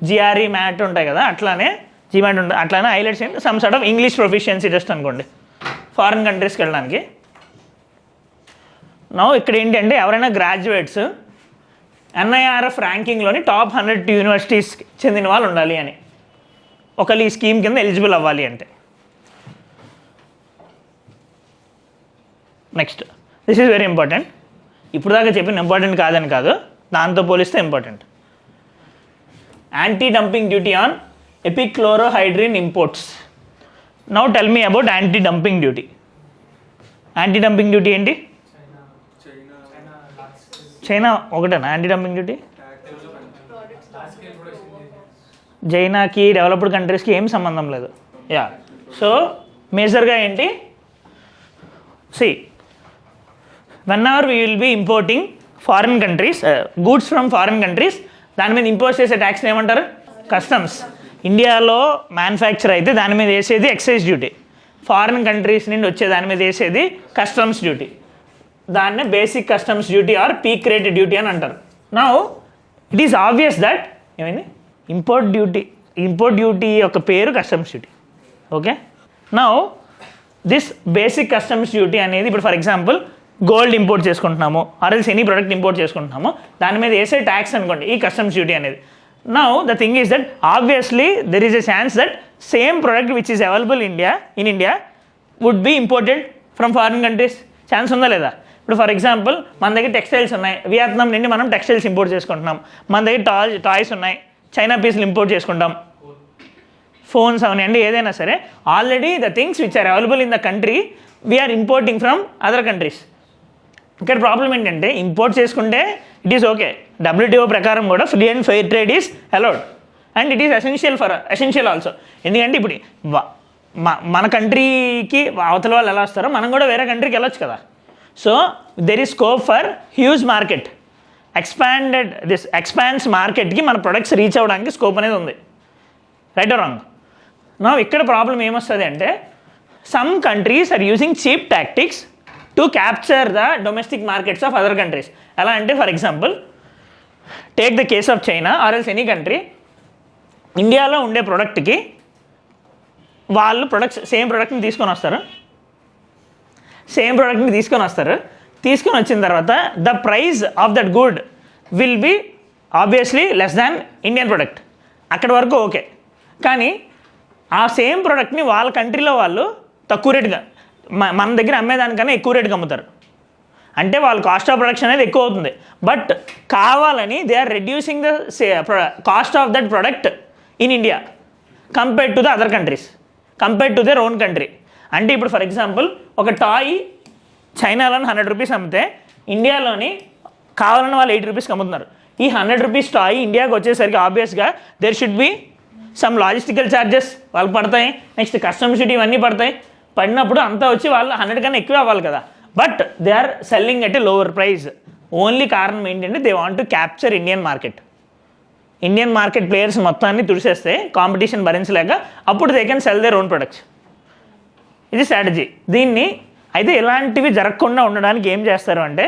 జిఆర్ఈ మ్యాట్ ఉంటాయి కదా, అట్లానే జీమాట్ ఉంటుంది, అట్లానే ఐలెట్స్ ఏంటి some sort of English proficiency test అనుకోండి ఫారిన్ కంట్రీస్కి వెళ్ళడానికి. నౌ ఇక్కడ ఏంటి అంటే ఎవరైనా గ్రాడ్యుయేట్స్ NIRF ర్యాంకింగ్లోని టాప్ 100 యూనివర్సిటీస్కి చెందిన వాళ్ళు ఉండాలి అని, ఒకళ్ళు ఈ స్కీమ్ కింద ఎలిజిబుల్ అవ్వాలి అంటే. Next this is very important. ఇప్పుడు దాకా చెప్పిన ఇంపార్టెంట్ కాదని కాదు, దాంతో పోలిస్తే important. Anti dumping duty on epichlorohydrin imports. Now tell me about anti dumping duty. Anti dumping duty ఏంటి? చైనా ఒకటేనా యాంటీ డంపింగ్ డ్యూటీ? చైనాకి డెవలప్డ్ కంట్రీస్కి ఏం సంబంధం లేదు. యా, సో మేజర్గా ఏంటి, see whenever we will be importing foreign countries goods from foreign countries, దాని మీద ఇంపోజ్ చేసే ట్యాక్స్ని ఏమంటారు? కస్టమ్స్. ఇండియాలో మ్యానుఫ్యాక్చర్ అయితే దాని మీద వేసేది ఎక్సైజ్ డ్యూటీ, ఫారిన్ కంట్రీస్ నుండి వచ్చే దాని మీద వేసేది కస్టమ్స్ డ్యూటీ. దాన్నే basic customs duty or peak rate duty అని అంటారు. Now it is obvious that ఏమైంది, ఇంపోర్ట్ డ్యూటీ యొక్క పేరు customs duty. Okay, now this basic customs duty అనేది ఇప్పుడు ఫర్ ఎగ్జాంపుల్ గోల్డ్ ఇంపోర్ట్ చేసుకుంటున్నాము, ఆర్ఎల్స్ ఎనీ ప్రోడక్ట్ ఇంపోర్ట్ చేసుకుంటున్నాము, దాని మీద వేసే ట్యాక్స్ అనుకోండి ఈ కస్టమ్స్ డ్యూటీ అనేది. Now the thing is that obviously there is a chance that same product which is available in India would be imported from foreign countries. Chance ఉందా లేదా? ఇప్పుడు ఫర్ ఎగ్జాంపుల్ మన దగ్గర టెక్స్టైల్స్ ఉన్నాయి, వియత్నాం నుండి మనం టెక్స్టైల్స్ ఇంపోర్ట్ చేసుకుంటున్నాం. మన దగ్గర టాయ్స్ ఉన్నాయి, చైనా పీసులు ఇంపోర్ట్ చేసుకుంటాం, ఫోన్స్ అవనండి ఏదైనా సరే. Already the things which are available in the country we are importing from other countries. ఇక్కడ ప్రాబ్లం ఏంటంటే ఇంపోర్ట్ చేసుకుంటే ఇట్ ఈస్ ఓకే, WTO ప్రకారం కూడా free and fair trade is allowed and it is essential also. ఎందుకంటే ఇప్పుడు మన కంట్రీకి అవతల వాళ్ళు ఎలా వస్తారో మనం కూడా వేరే కంట్రీకి వెళ్ళొచ్చు కదా. So there is scope for huge market, expanse మార్కెట్కి మన ప్రొడక్ట్స్ రీచ్ అవ్వడానికి స్కోప్ అనేది ఉంది. Right or wrong? నా ఇక్కడ ప్రాబ్లం ఏమొస్తుంది అంటే some countries are using cheap tactics to capture the domestic markets of other countries. ఎలా అంటే for example take the case of China or else any country. ఇండియాలో ఉండే ప్రోడక్ట్కి వాళ్ళు సేమ్ ప్రోడక్ట్ని తీసుకొని వస్తారు. తీసుకొని వచ్చిన తర్వాత the price of that good will be obviously less than Indian product. అక్కడి వరకు ఓకే, కానీ ఆ సేమ్ ప్రోడక్ట్ని వాళ్ళ కంట్రీలో వాళ్ళు తక్కువ రేటుగా మన దగ్గర అమ్మేదానికన్నా ఎక్కువ రేటుగా అమ్ముతారు. అంటే వాళ్ళ కాస్ట్ ఆఫ్ ప్రొడక్షన్ అనేది ఎక్కువ అవుతుంది, బట్ కావాలని they are reducing the cost of that product in India compared to the other countries, compared to their own country. అంటే ఇప్పుడు ఫర్ ఎగ్జాంపుల్ ఒక టాయ్ చైనాలోని 100 రూపీస్ అమ్మితే ఇండియాలోని కావాలని వాళ్ళు 80 రూపీస్కి అమ్ముతున్నారు. ఈ 100 రూపీస్ టాయ్ ఇండియాకి వచ్చేసరికి ఆబ్వియస్గా there should be some logistical charges వాళ్ళకి పడతాయి, నెక్స్ట్ కస్టమ్స్ డ్యూటీ ఇవన్నీ పడినప్పుడు అంతా వచ్చి వాళ్ళు 100 కన్నా ఎక్కువ అవ్వాలి కదా. But they are selling at a lower price. Only కారణం ఏంటంటే they want to capture Indian market players మొత్తాన్ని తుడిసేస్తే కాంపిటీషన్ భరించలేక అప్పుడు they can sell their own products. ఇది స్ట్రాటజీ. దీన్ని అయితే ఇలాంటివి జరగకుండా ఉండడానికి ఏం చేస్తారు అంటే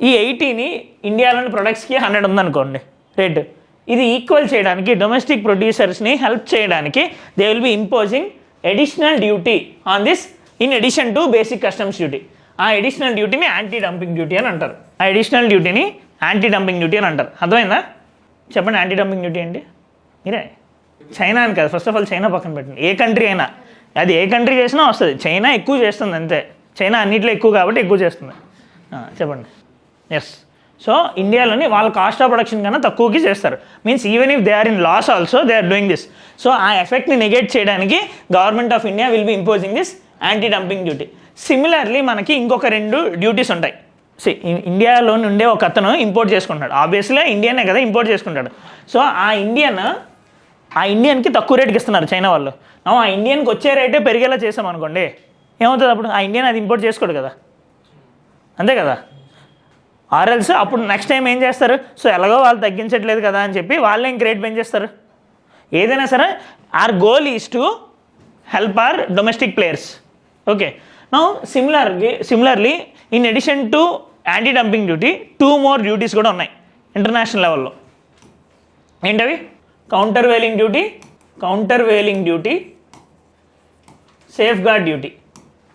ఈ 80ని ఇండియాలోని ప్రొడక్ట్స్కి 100 ఉందనుకోండి రేటు, ఇది ఈక్వల్ చేయడానికి డొమెస్టిక్ ప్రొడ్యూసర్స్ని హెల్ప్ చేయడానికి they will be imposing additional duty on this in addition to basic customs duty. ఆ అడిషనల్ డ్యూటీని యాంటీ డంపింగ్ డ్యూటీ అని అంటారు. అర్థమైందా? చెప్పండి, యాంటీ డంపింగ్ డ్యూటీ ఏంటి? మీరే చైనా అని కాదు, ఫస్ట్ ఆఫ్ ఆల్ చైనా పక్కన పెట్టండి, ఏ కంట్రీ అయినా అది ఏ కంట్రీ చేసినా వస్తుంది. చైనా ఎక్కువ చేస్తుంది అంతే, చైనా అన్నింటిలో ఎక్కువ కాబట్టి ఎక్కువ చేస్తుంది. చెప్పండి. ఎస్, సో ఇండియాలోని వాళ్ళ కాస్ట్ ఆఫ్ ప్రొడక్షన్ కన్నా తక్కువకి చేస్తారు. Means even if they are in loss also they are doing this. So ఆ ఎఫెక్ట్ని నెగెట్ చేయడానికి government of India will be imposing this anti dumping duty. Similarly మనకి ఇంకొక 2 డ్యూటీస్ ఉంటాయి. ఇండియాలో నుండే ఒక అతను ఇంపోర్ట్ చేసుకుంటాడు, ఆబ్వియస్లీ ఇండియనే కదా ఇంపోర్ట్ చేసుకుంటాడు. సో ఆ ఇండియన్కి తక్కువ రేటుకి ఇస్తున్నారు చైనా వాళ్ళు. ఆ ఇండియన్కి వచ్చే రేటే పెరిగేలా చేసాం అనుకోండి, ఏమవుతుంది అప్పుడు? ఆ ఇండియన్ అది ఇంపోర్ట్ చేసుకోడు కదా, అంతే కదా. ఆర్ఎల్స్ అప్పుడు నెక్స్ట్ టైం ఏం చేస్తారు? సో ఎలాగో వాళ్ళు తగ్గించట్లేదు కదా అని చెప్పి వాళ్ళే ఇంక రేట్ పెంచేస్తారు. ఏదైనా సరే our goal is to help our domestic players. Okay, now similarly in addition to anti dumping duty 2 more duties కూడా ఉన్నాయి ఇంటర్నేషనల్ లెవెల్లో. ఏంటవి? Countervailing duty, safeguard duty.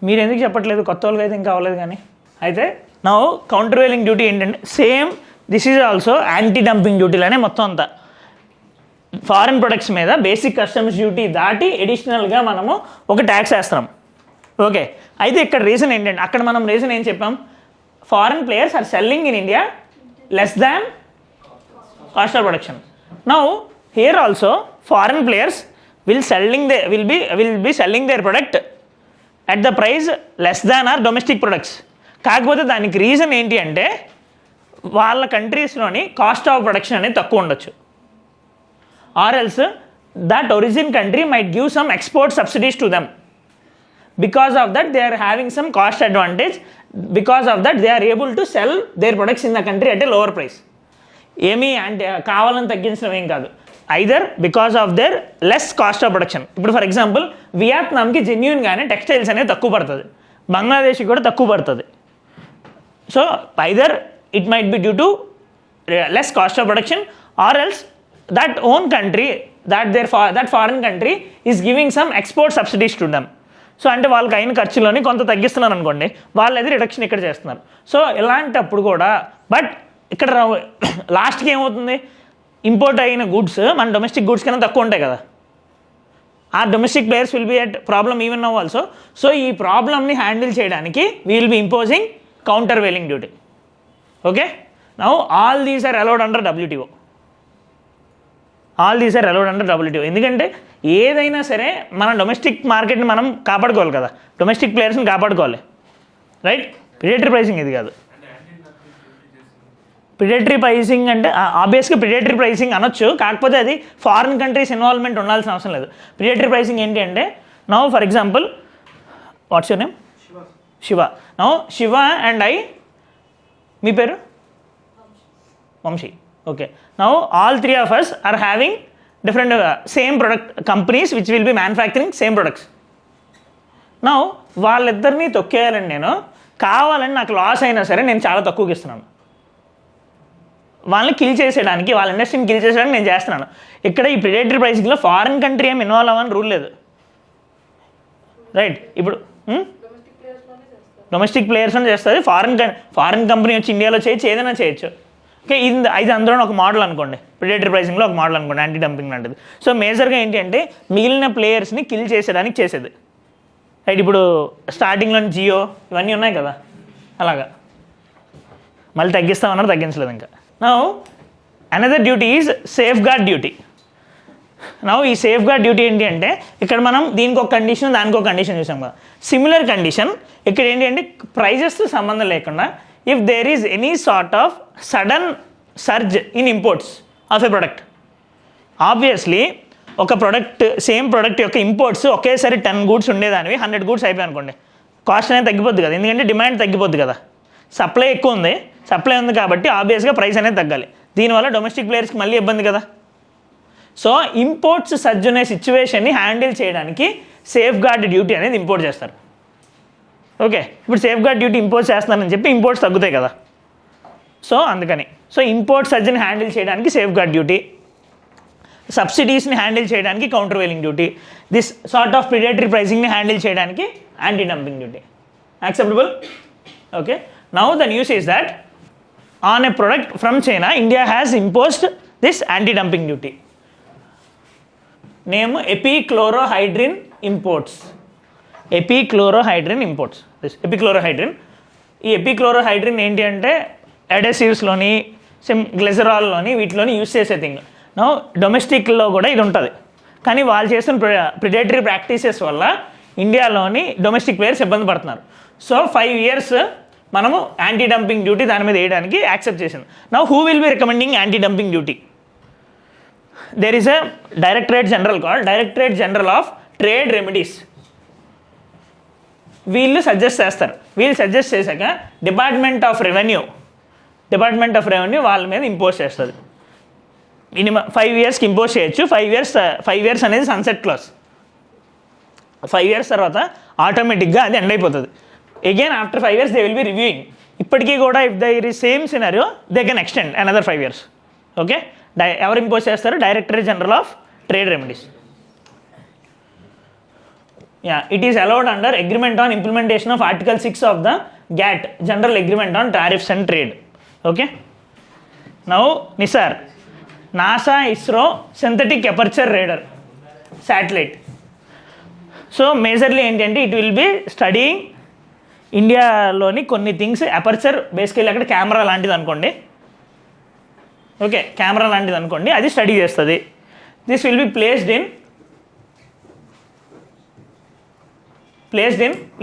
మీరు ఎందుకు చెప్పట్లేదు? కొత్త వాళ్ళకి అయితే ఇంకా అవ్వలేదు. కానీ అయితే నా కౌంటర్ వెయిలింగ్ డ్యూటీ ఏంటంటే same this is also anti dumping డ్యూటీలోనే మొత్తం అంతా ఫారిన్ ప్రొడక్ట్స్ మీద బేసిక్ కస్టమ్స్ డ్యూటీ దాటి అడిషనల్గా మనము ఒక ట్యాక్స్ వేస్తున్నాం. ఓకే, అయితే ఇక్కడ రీజన్ ఏంటంటే అక్కడ మనం రీజన్ ఏం చెప్పాం, foreign players are selling in India less than cost of production. Now here also foreign players will be selling their product at the price less than our domestic products. కాకపోతే దానికి రీజన్ ఏంటి అంటే వాళ్ళ కంట్రీస్లోని కాస్ట్ ఆఫ్ ప్రొడక్షన్ అనేది తక్కువ ఉండొచ్చు, or else that origin country might give some export subsidies to them. Because of that they are having some cost advantage, because of that they are able to sell their products in the country at a lower price. ఏమీ అంటే కావాలని తగ్గించడం ఏం కాదు, either because of their less cost of production. ఇప్పుడు ఫర్ ఎగ్జాంపుల్ వియత్నాంకి జెన్యూన్గానే టెక్స్టైల్స్ అనేది తక్కువ పడుతుంది, బంగ్లాదేశ్కి కూడా తక్కువ పడుతుంది. So either it might be due to less cost of production, are else that own country that foreign country is giving some export subsidies to them. So అంటే వాళ్ళకి అయిన ఖర్చులోని కొంత తగ్గిస్తున్నారు అనుకోండి, వాళ్ళు అది రిడక్షన్ ఇక్కడ చేస్తున్నారు. సో ఇలాంటప్పుడు కూడా బట్ ఇక్కడ లాస్ట్కి ఏమవుతుంది, ఇంపోర్ట్ అయిన గుడ్స్ మన డొమెస్టిక్ గుడ్స్ కన్నా తక్కువ ఉంటాయి కదా, ఆ domestic players will be at problem even now also. So ఈ ప్రాబ్లమ్ని హ్యాండిల్ చేయడానికి we will be imposing countervailing duty. Okay, now all these are allowed under WTO. ఎందుకంటే ఏదైనా సరే మన డొమెస్టిక్ మార్కెట్ని మనం కాపాడుకోవాలి కదా, డొమెస్టిక్ ప్లేయర్స్ని కాపాడుకోవాలి, రైట్? ప్రిడేటరీ ప్రైసింగ్ ఇది కాదు. ప్రిడేటరీ ప్రైసింగ్ అంటే ఆబ్వియస్గా ప్రిడేటరీ ప్రైసింగ్ అనొచ్చు, కాకపోతే అది ఫారిన్ కంట్రీస్ ఇన్వాల్వ్మెంట్ ఉండాల్సిన అవసరం లేదు. ప్రిడేటరీ ప్రైసింగ్ ఏంటి అంటే now for example what's your name? Shiva. Now Shiva and I, మీ పేరు? Vamshi. Okay, now all three of us are having different same product companies which will be manufacturing same products. Now వాళ్ళిద్దరినీ తొక్కేయాలని నేను కావాలని నాకు లాస్ అయినా సరే నేను చాలా తక్కువకి ఇస్తున్నాను, వాళ్ళని కిల్ చేసేయడానికి, వాళ్ళ ఇండస్ట్రీని కిల్ చేసేయడానికి నేను చేస్తున్నాను. ఇక్కడ ఈ ప్రిడేటరీ ప్రైసింగ్లో ఫారిన్ కంట్రీ ఏమి ఇన్వాల్వ్ అవ్వని రూల్ లేదు, రైట్? ఇప్పుడు డొమెస్టిక్ ప్లేయర్స్ అని చేస్తుంది, ఫారిన్ కంపెనీ వచ్చి ఇండియాలో చేయొచ్చు, ఏదైనా చేయొచ్చు. ఓకే, ఇది అందులో ఒక మోడల్ అనుకోండి, ప్రిడేటరీ ప్రైసింగ్లో ఒక మోడల్ అనుకోండి, యాంటీ డంపింగ్ లాంటిది. సో మేజర్గా ఏంటి అంటే మిగిలిన ప్లేయర్స్ని కిల్ చేసేయడానికి చేసేది, రైట్? ఇప్పుడు స్టార్టింగ్లో జియో ఇవన్నీ ఉన్నాయి కదా, అలాగా మళ్ళీ తగ్గిస్తామన్నారు, తగ్గించలేదు ఇంకా. Now another duty is safeguard duty. Now ఈ సేఫ్ గార్డ్ డ్యూటీ ఏంటి అంటే ఇక్కడ మనం దీనికి ఒక కండిషన్ దానికి ఒక కండిషన్ చూసాం కదా, సిమిలర్ కండిషన్ ఇక్కడ ఏంటి అంటే ప్రైజెస్తో సంబంధం లేకుండా if there is any sort of sudden surge in imports of a product, obviously ఒక ప్రొడక్ట్ సేమ్ ప్రొడక్ట్ యొక్క ఇంపోర్ట్స్ ఒకేసారి 10 గూడ్స్ ఉండేదానివి 100 గూడ్స్ అయిపోయి అనుకోండి, కాస్ట్ అనేది తగ్గిపోద్ది కదా, ఎందుకంటే డిమాండ్ తగ్గిపోద్ది కదా, సప్లై ఎక్కువ ఉంది, సప్లై ఉంది కాబట్టి ఆబ్వియస్గా ప్రైస్ అనేది తగ్గాలి, దీనివల్ల డొమెస్టిక్ ప్లేయర్స్కి మళ్ళీ ఇబ్బంది కదా. సో ఇంపోర్ట్స్ సర్జ్ అనే సిచ్యువేషన్ని హ్యాండిల్ చేయడానికి సేఫ్ గార్డ్ డ్యూటీ అనేది ఇంపోర్ట్ చేస్తారు. ఓకే, ఇప్పుడు సేఫ్ గార్డ్ డ్యూటీ ఇంపోర్ట్ చేస్తున్నారని చెప్పి ఇంపోర్ట్స్ తగ్గుతాయి కదా, సో అందుకని సో ఇంపోర్ట్ సర్జ్ని హ్యాండిల్ చేయడానికి సేఫ్ గార్డ్ డ్యూటీ, సబ్సిడీస్ని హ్యాండిల్ చేయడానికి countervailing duty, this sort of predatory ప్రైసింగ్ని హ్యాండిల్ చేయడానికి anti dumping duty. Acceptable? Okay, now the news is that on a product from China, India has imposed this anti-dumping duty. Name epichlorohydrin imports. This epichlorohydrin. ఈ ఎపిక్లోరోహైడ్రిన్ ఏంటి అంటే అడెసివ్స్లోని గ్లిజరాల్లోని వీటిలోని యూస్ చేసే థింగ్. నౌ డొమెస్టిక్లో కూడా ఇది ఉంటుంది, కానీ వాళ్ళు చేసిన ప్రిడేటరీ ప్రాక్టీసెస్ వల్ల ఇండియాలోని డొమెస్టిక్ ప్లేయర్స్ ఇబ్బంది పడుతున్నారు. సో 5 years మనము యాంటీ డంపింగ్ డ్యూటీ దాని మీద వేయడానికి యాక్సెప్ట్ చేసింది. Now who will be recommending anti dumping duty? There is a directorate general of trade remedies. వీళ్ళు సజెస్ట్ చేస్తారు, వీళ్ళు సజెస్ట్ చేశాక డిపార్ట్మెంట్ ఆఫ్ రెవెన్యూ వాళ్ళ మీద ఇంపోజ్ చేస్తుంది. మినిమం 5 yearsకి ఇంపోజ్ చేయొచ్చు. 5 years అనేది సన్సెట్ క్లాస్. 5 years తర్వాత ఆటోమేటిక్గా అది ఎండ్ అయిపోతుంది. Again after 5 years they will be reviewing. ఇప్పటికీ కూడా if there is same scenario they can extend another 5 years. Okay, ఎవరు ఇంపోజ్ చేస్తారు? Directorate general of trade remedies. It is allowed under agreement on implementation of Article 6 of the GATT, General Agreement on Tariffs and Trade. Okay. Now, NISAR, NASA ISRO Synthetic Aperture Radar Satellite. So majorly ఏంటంటే ఇట్ విల్ బి స్టడీయింగ్ ఇండియాలోని కొన్ని థింగ్స్. అపర్చర్ బేసికల్లీ అక్కడ కెమెరా లాంటిది అనుకోండి, ఓకే, కెమెరా లాంటిది అనుకోండి, అది స్టడీ చేస్తుంది. This will be placed in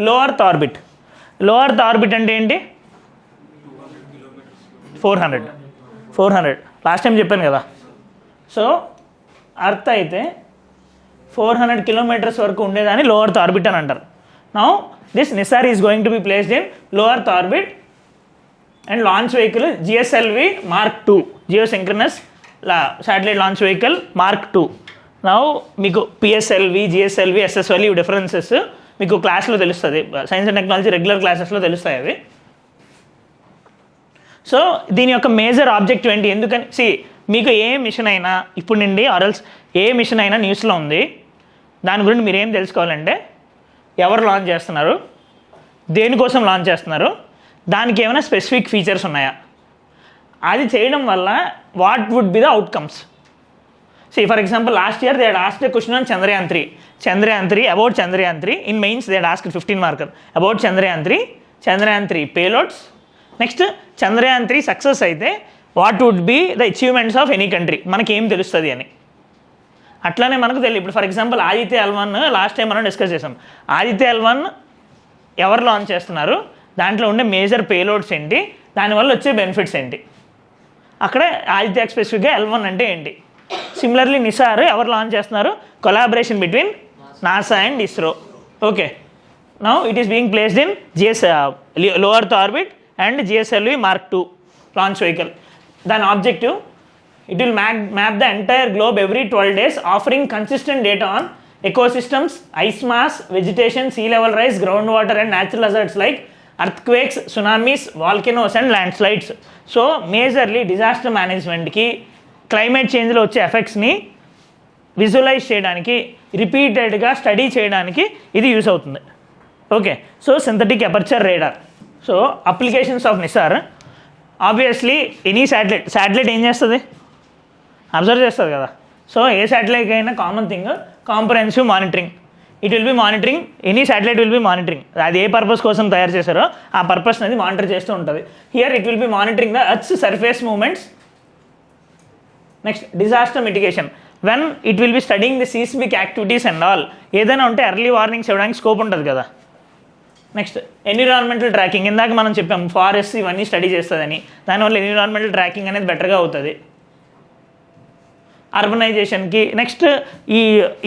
low earth orbit. లో ఎర్త్ ఆర్బిట్ అంటే ఏంటి? 400 లాస్ట్ టైం చెప్పాను కదా. సో అర్త్ అయితే 400 కిలోమీటర్స్ వరకు ఉండేదాన్ని లో ఎర్త్ ఆర్బిట్ అని అంటారు. Now this NISAR is going to be placed in low earth orbit and launch vehicle GSLV Mark II, geosynchronous satellite launch vehicle Mark II. Now మీకు PSLV, GSLV, SSLV ఇవి డిఫరెన్సెస్ మీకు క్లాస్లో తెలుస్తుంది, సైన్స్ అండ్ టెక్నాలజీ రెగ్యులర్ క్లాసెస్లో తెలుస్తాయి అవి. సో దీని యొక్క మేజర్ ఆబ్జెక్టివ్ ఏంటి? ఎందుకని మీకు ఏ మిషన్ అయినా ఇప్పుడు నుండి ఆర్ఎల్స్ ఏ మిషన్ అయినా న్యూస్లో ఉంది, దాని గురించి మీరు ఏం తెలుసుకోవాలంటే ఎవరు లాంచ్ చేస్తున్నారు, దేనికోసం లాంచ్ చేస్తున్నారు, దానికి ఏమైనా స్పెసిఫిక్ ఫీచర్స్ ఉన్నాయా, అది చేయడం వల్ల what would be the outcomes. For example last year they had asked a question on Chandrayaan 3, about Chandrayaan 3 in mains they had asked 15 marker about Chandrayaan 3 payloads. Next Chandrayaan 3 success అయితే what would be the achievements of any country, మనకి ఏం తెలుస్తుంది అని. అట్లానే మనకు తెలియదు. ఇప్పుడు for example Aditya L1 last time మనం డిస్కస్ చేసాం. ఆదిత్య L1 ఎవరు లాంచ్ చేస్తున్నారు, దాంట్లో ఉండే మేజర్ పేలోడ్స్ ఏంటి, దానివల్ల వచ్చే బెనిఫిట్స్ ఏంటి, అక్కడ ఆదిత్య స్పెసిఫిక్గా L1 అంటే ఏంటి. సిమిలర్లీ నిసార్ ఎవరు లాంచ్ చేస్తున్నారు, collaboration between NASA and ISRO. Okay, now it is being placed in low earth orbit and GSLV Mark II launch vehicle. దాని objective, it will map the entire globe every 12 days, offering consistent data on ecosystems, ice mass, vegetation, sea level rise, groundwater and natural hazards like earthquakes, tsunamis, volcanoes and landslides. So majorly disaster management ki, climate change lo వచ్చే ఎఫెక్ట్స్ని విజువలైజ్ చేయడానికి, రిపీటెడ్గా స్టడీ చేయడానికి ఇది యూస్ అవుతుంది. Okay, so synthetic aperture radar. So applications of Nisar, obviously any satellite ఏం చేస్తుంది, అబ్జర్వ్ చేస్తుంది కదా. సో ఏ శాటిలైట్ అయినా common thing comprehensive monitoring. It will be monitoring, any satellite will be monitoring. అది ఏ పర్పస్ కోసం తయారు చేశారో ఆ పర్పస్ అనేది మానిటర్ చేస్తూ ఉంటుంది. Here it will be monitoring the earth's surface moments. Next disaster mitigation, when it will be studying the seismic activities and all. ఏదైనా ఉంటే ఎర్లీ వార్నింగ్స్ ఇవ్వడానికి స్కోప్ ఉంటుంది కదా. నెక్స్ట్ ఎన్విరాన్మెంటల్ ట్రాకింగ్, ఇందాక మనం చెప్పాం ఫారెస్ట్ ఇవన్నీ స్టడీ చేస్తుందని, దానివల్ల ఎన్విరాన్మెంటల్ ట్రాకింగ్ అనేది బెటర్గా అవుతుంది. అర్బనైజేషన్కి నెక్స్ట్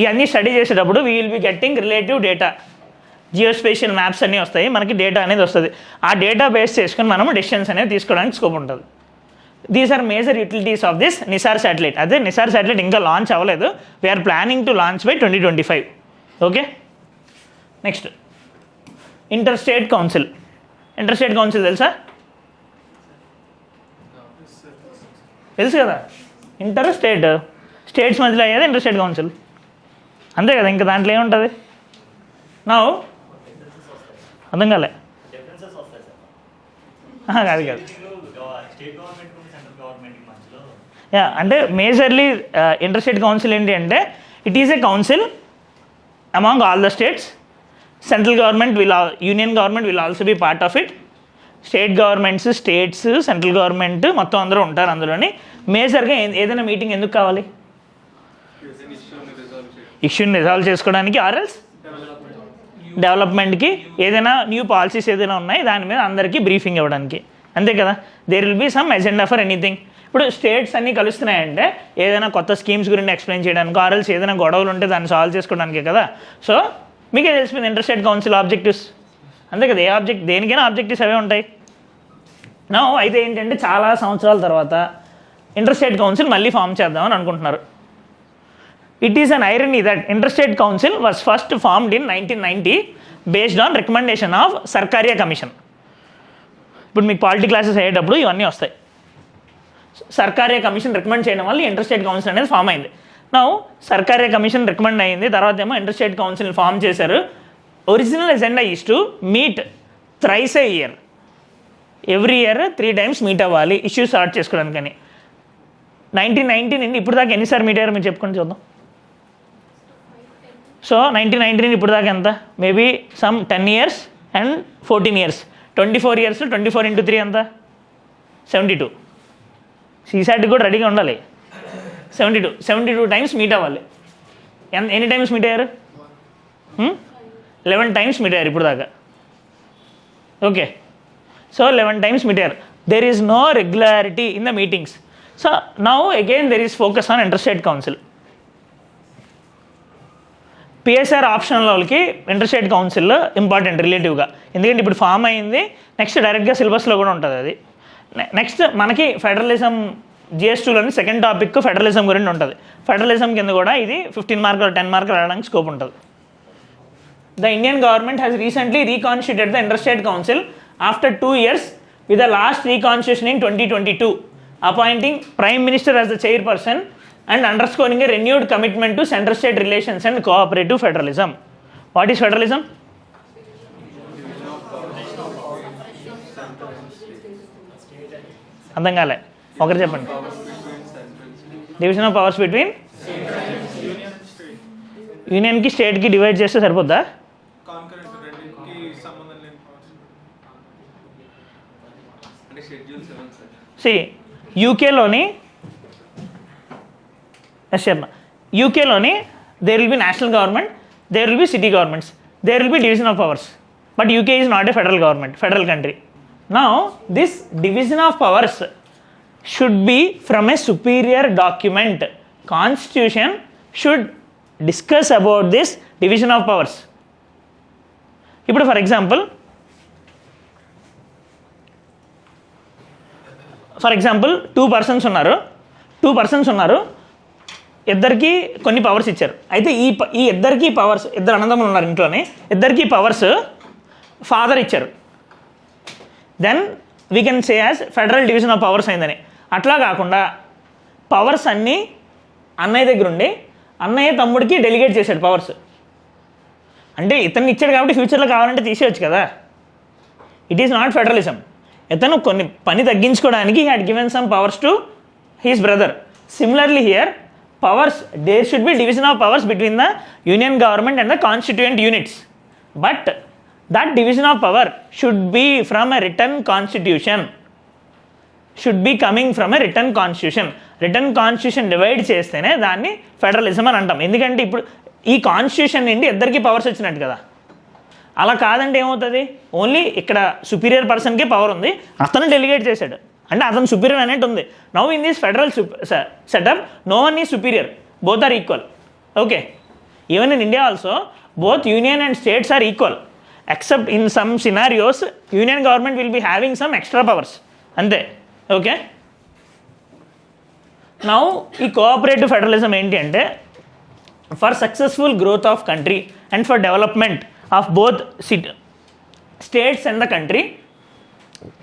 ఇవన్నీ స్టడీ చేసేటప్పుడు we will be getting relative data, geospatial maps అన్నీ వస్తాయి, మనకి డేటా అనేది వస్తుంది. ఆ డేటా బేస్ చేసుకొని మనం డెసిషన్స్ అనేది తీసుకోవడానికి స్కోప్ ఉంటుంది. These are major utilities of this NISAR satellite. అదే నిసార్ శాటిలైట్ ఇంకా లాంచ్ అవ్వలేదు, we are planning to launch by 2025. Okay, next interstate council. Interstate council తెలుసా? తెలుసు కదా, స్టేట్స్ మధ్యలో అయ్యేది ఇంటర్స్టేట్ కౌన్సిల్, అంతే కదా. ఇంకా దాంట్లో ఏముంటుంది? నా అర్థం కాలే. కాదు యా, అంటే మేజర్లీ ఇంటర్స్టేట్ కౌన్సిల్ ఏంటి అంటే it is a council among all the states. Central government union government will also be part of it. State governments, states, central government మొత్తం అందరూ ఉంటారు అందులోని. మేజర్గా ఏదైనా మీటింగ్ ఎందుకు కావాలి? ఇష్యూని రిజాల్వ్ చేసుకోవడానికి, ఆర్ఎల్స్ డెవలప్మెంట్కి, ఏదైనా న్యూ పాలసీస్ ఏదైనా ఉన్నాయి దాని మీద అందరికీ బ్రీఫింగ్ ఇవ్వడానికి, అంతే కదా. There will be some agenda for anything. ఇప్పుడు స్టేట్స్ అన్నీ కలుస్తున్నాయంటే ఏదైనా కొత్త స్కీమ్స్ గురించి ఎక్స్ప్లెయిన్ చేయడానికి, ఆర్ఎల్స్ ఏదైనా గొడవలు ఉంటే దాన్ని సాల్వ్ చేసుకోవడానికే కదా. సో మీకే తెలిసిపోయింది ఇంటర్స్టేట్ కౌన్సిల్ ఆబ్జెక్టివ్స్, అంతే కదా. దేనికైనా ఆబ్జెక్టివ్స్ అవే ఉంటాయి. నా అయితే ఏంటంటే చాలా సంవత్సరాల తర్వాత ఇంటర్స్టేట్ కౌన్సిల్ మళ్ళీ ఫామ్ చేద్దామని అనుకుంటున్నారు. It is an irony that interstate council was first formed in 1990 based on recommendation of Sarkaria commission. ఇప్పుడు మీకు పాలిటీ క్లాసెస్ అయ్యేటప్పుడు ఇవన్నీ వస్తాయి. సర్కారియా కమిషన్ రికమెండ్ చేయడం వల్ల ఇంటర్స్టేట్ కౌన్సిల్ అనేది ఫామ్ అయింది. నా సర్కారియా కమిషన్ రికమెండ్ అయింది, తర్వాత ఏమో ఇంటర్స్టేట్ కౌన్సిల్ ఫామ్ చేశారు. Original agenda is to meet thrice A year, every year 3 times meet అవ్వాలి ఇష్యూస్ సార్ట్ చేసుకోవడానికని. 1990 నుండి ఇప్పుడు దాకా ఎన్నిసార్లు మీట్ అయ్యారు మీరు చెప్పుకొని చూద్దాం. సో 1919 ఇప్పుడు దాకా ఎంత, maybe some 10 years and 14 years, 24 years, 24 into 3 ఎంత, 72. సీసాట్ కూడా రెడీగా ఉండాలి. 72 times మీట్ అవ్వాలి. ఎన్ని టైమ్స్ మీట్ అయ్యారు? 11 times మీట్ అయ్యారు ఇప్పుడు దాకా. ఓకే, సో 11 times మీట్ అయ్యారు. There is no regularity in the meetings. So now again there is focus on inter state council. PSR optional వాళ్ళకి ఇంటర్ స్టేట్ కౌన్సిల్ ఇంపార్టెంట్ రిలేటివ్గా, ఎందుకంటే ఇప్పుడు ఫామ్ అయింది. నెక్స్ట్ డైరెక్ట్గా సిలబస్లో కూడా ఉంటుంది అది. నెక్స్ట్ మనకి ఫెడరలిజం GS2లోని సెకండ్ టాపిక్ ఫెడరలిజం గురించి ఉంటుంది. ఫెడరలిజం కింద కూడా ఇది 15 మార్కులు 10 మార్కులు రావడానికి స్కోప్ ఉంటుంది. The Indian government has recently reconstituted the inter state council after 2 years with the last reconstitution in 2022, appointing Prime Minister as the chairperson and underscoring a renewed commitment to center-state relations and cooperative federalism. What is federalism? అర్థం కాలే, ఒకరు చెప్పండి. డివిజన్ ఆఫ్ పవర్స్ బిట్వీన్ యూనియన్కి స్టేట్కి డివైడ్ చేస్తే సరిపోద్దా? యూకేలోని there will be national government, there will be city governments, there will be division of powers. But UK is not a federal government, federal country. Now this division of powers should be from a superior document. Constitution should discuss about this division of powers. ఇప్పుడు ఫర్ ఎగ్జాంపుల్ టూ పర్సన్స్ ఉన్నారు, ఇద్దరికి కొన్ని పవర్స్ ఇచ్చారు. అయితే ఈ ఇద్దరికి పవర్స్, ఇద్దరు అన్నదమ్ములు ఉన్నారు ఇంట్లోనే, ఇద్దరికి పవర్స్ ఫాదర్ ఇచ్చారు. Then we can say as federal division of powers అయిందని. అట్లా కాకుండా పవర్స్ అన్నీ అన్నయ్య దగ్గర ఉండి అన్నయ్య తమ్ముడికి డెలిగేట్ చేశాడు పవర్స్. అంటే ఇతన్ని ఇచ్చాడు కాబట్టి ఫ్యూచర్లో కావాలంటే తీసేయచ్చు కదా. It is not federalism. ఇతను కొన్ని పని తగ్గించుకోవడానికి he had given some powers to his brother. Similarly here powers, there should be division of powers between the union government and the constituent units. But that division of power should be from a written constitution, should be coming from a written constitution. Written constitution divide చేస్తేనే దాన్ని ఫెడరలిజం అని అంటాం. ఎందుకంటే ఇప్పుడు ఈ కాన్స్టిట్యూషన్ నుండి ఇద్దరికి పవర్స్ వచ్చినట్టు కదా. అలా కాదంటే ఏమవుతుంది, ఓన్లీ ఇక్కడ సుపీరియర్ పర్సన్కి పవర్ ఉంది, అతను డెలిగేట్ చేశాడు అంటే అతను సుపీరియర్ అనేట్టు ఉంది. Now in this federal setup no one is superior, both are equal. Okay, even in India also both union and states are equal. Except in some scenarios, union government will be having some extra powers. Ante. Okay. Now, ఈ cooperative federalism ఏంటి అంటే, for successful growth of country and for development of both states and the country,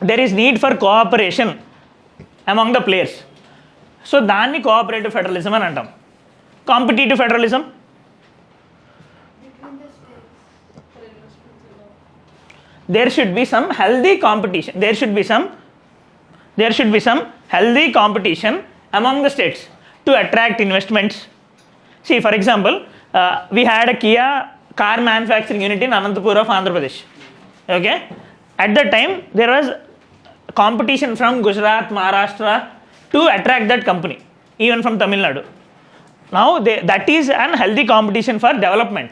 there is need for cooperation among the players. So, దాన్ని cooperative federalism అని అంటాం. Competitive federalism, there should be some healthy competition. There should be some healthy competition among the states to attract investments. See, for example, we had a Kia car manufacturing unit in Anantapur of Andhra Pradesh. Okay, at that time there was competition from Gujarat, Maharashtra to attract that company, even from Tamil Nadu. Now that is an healthy competition for development.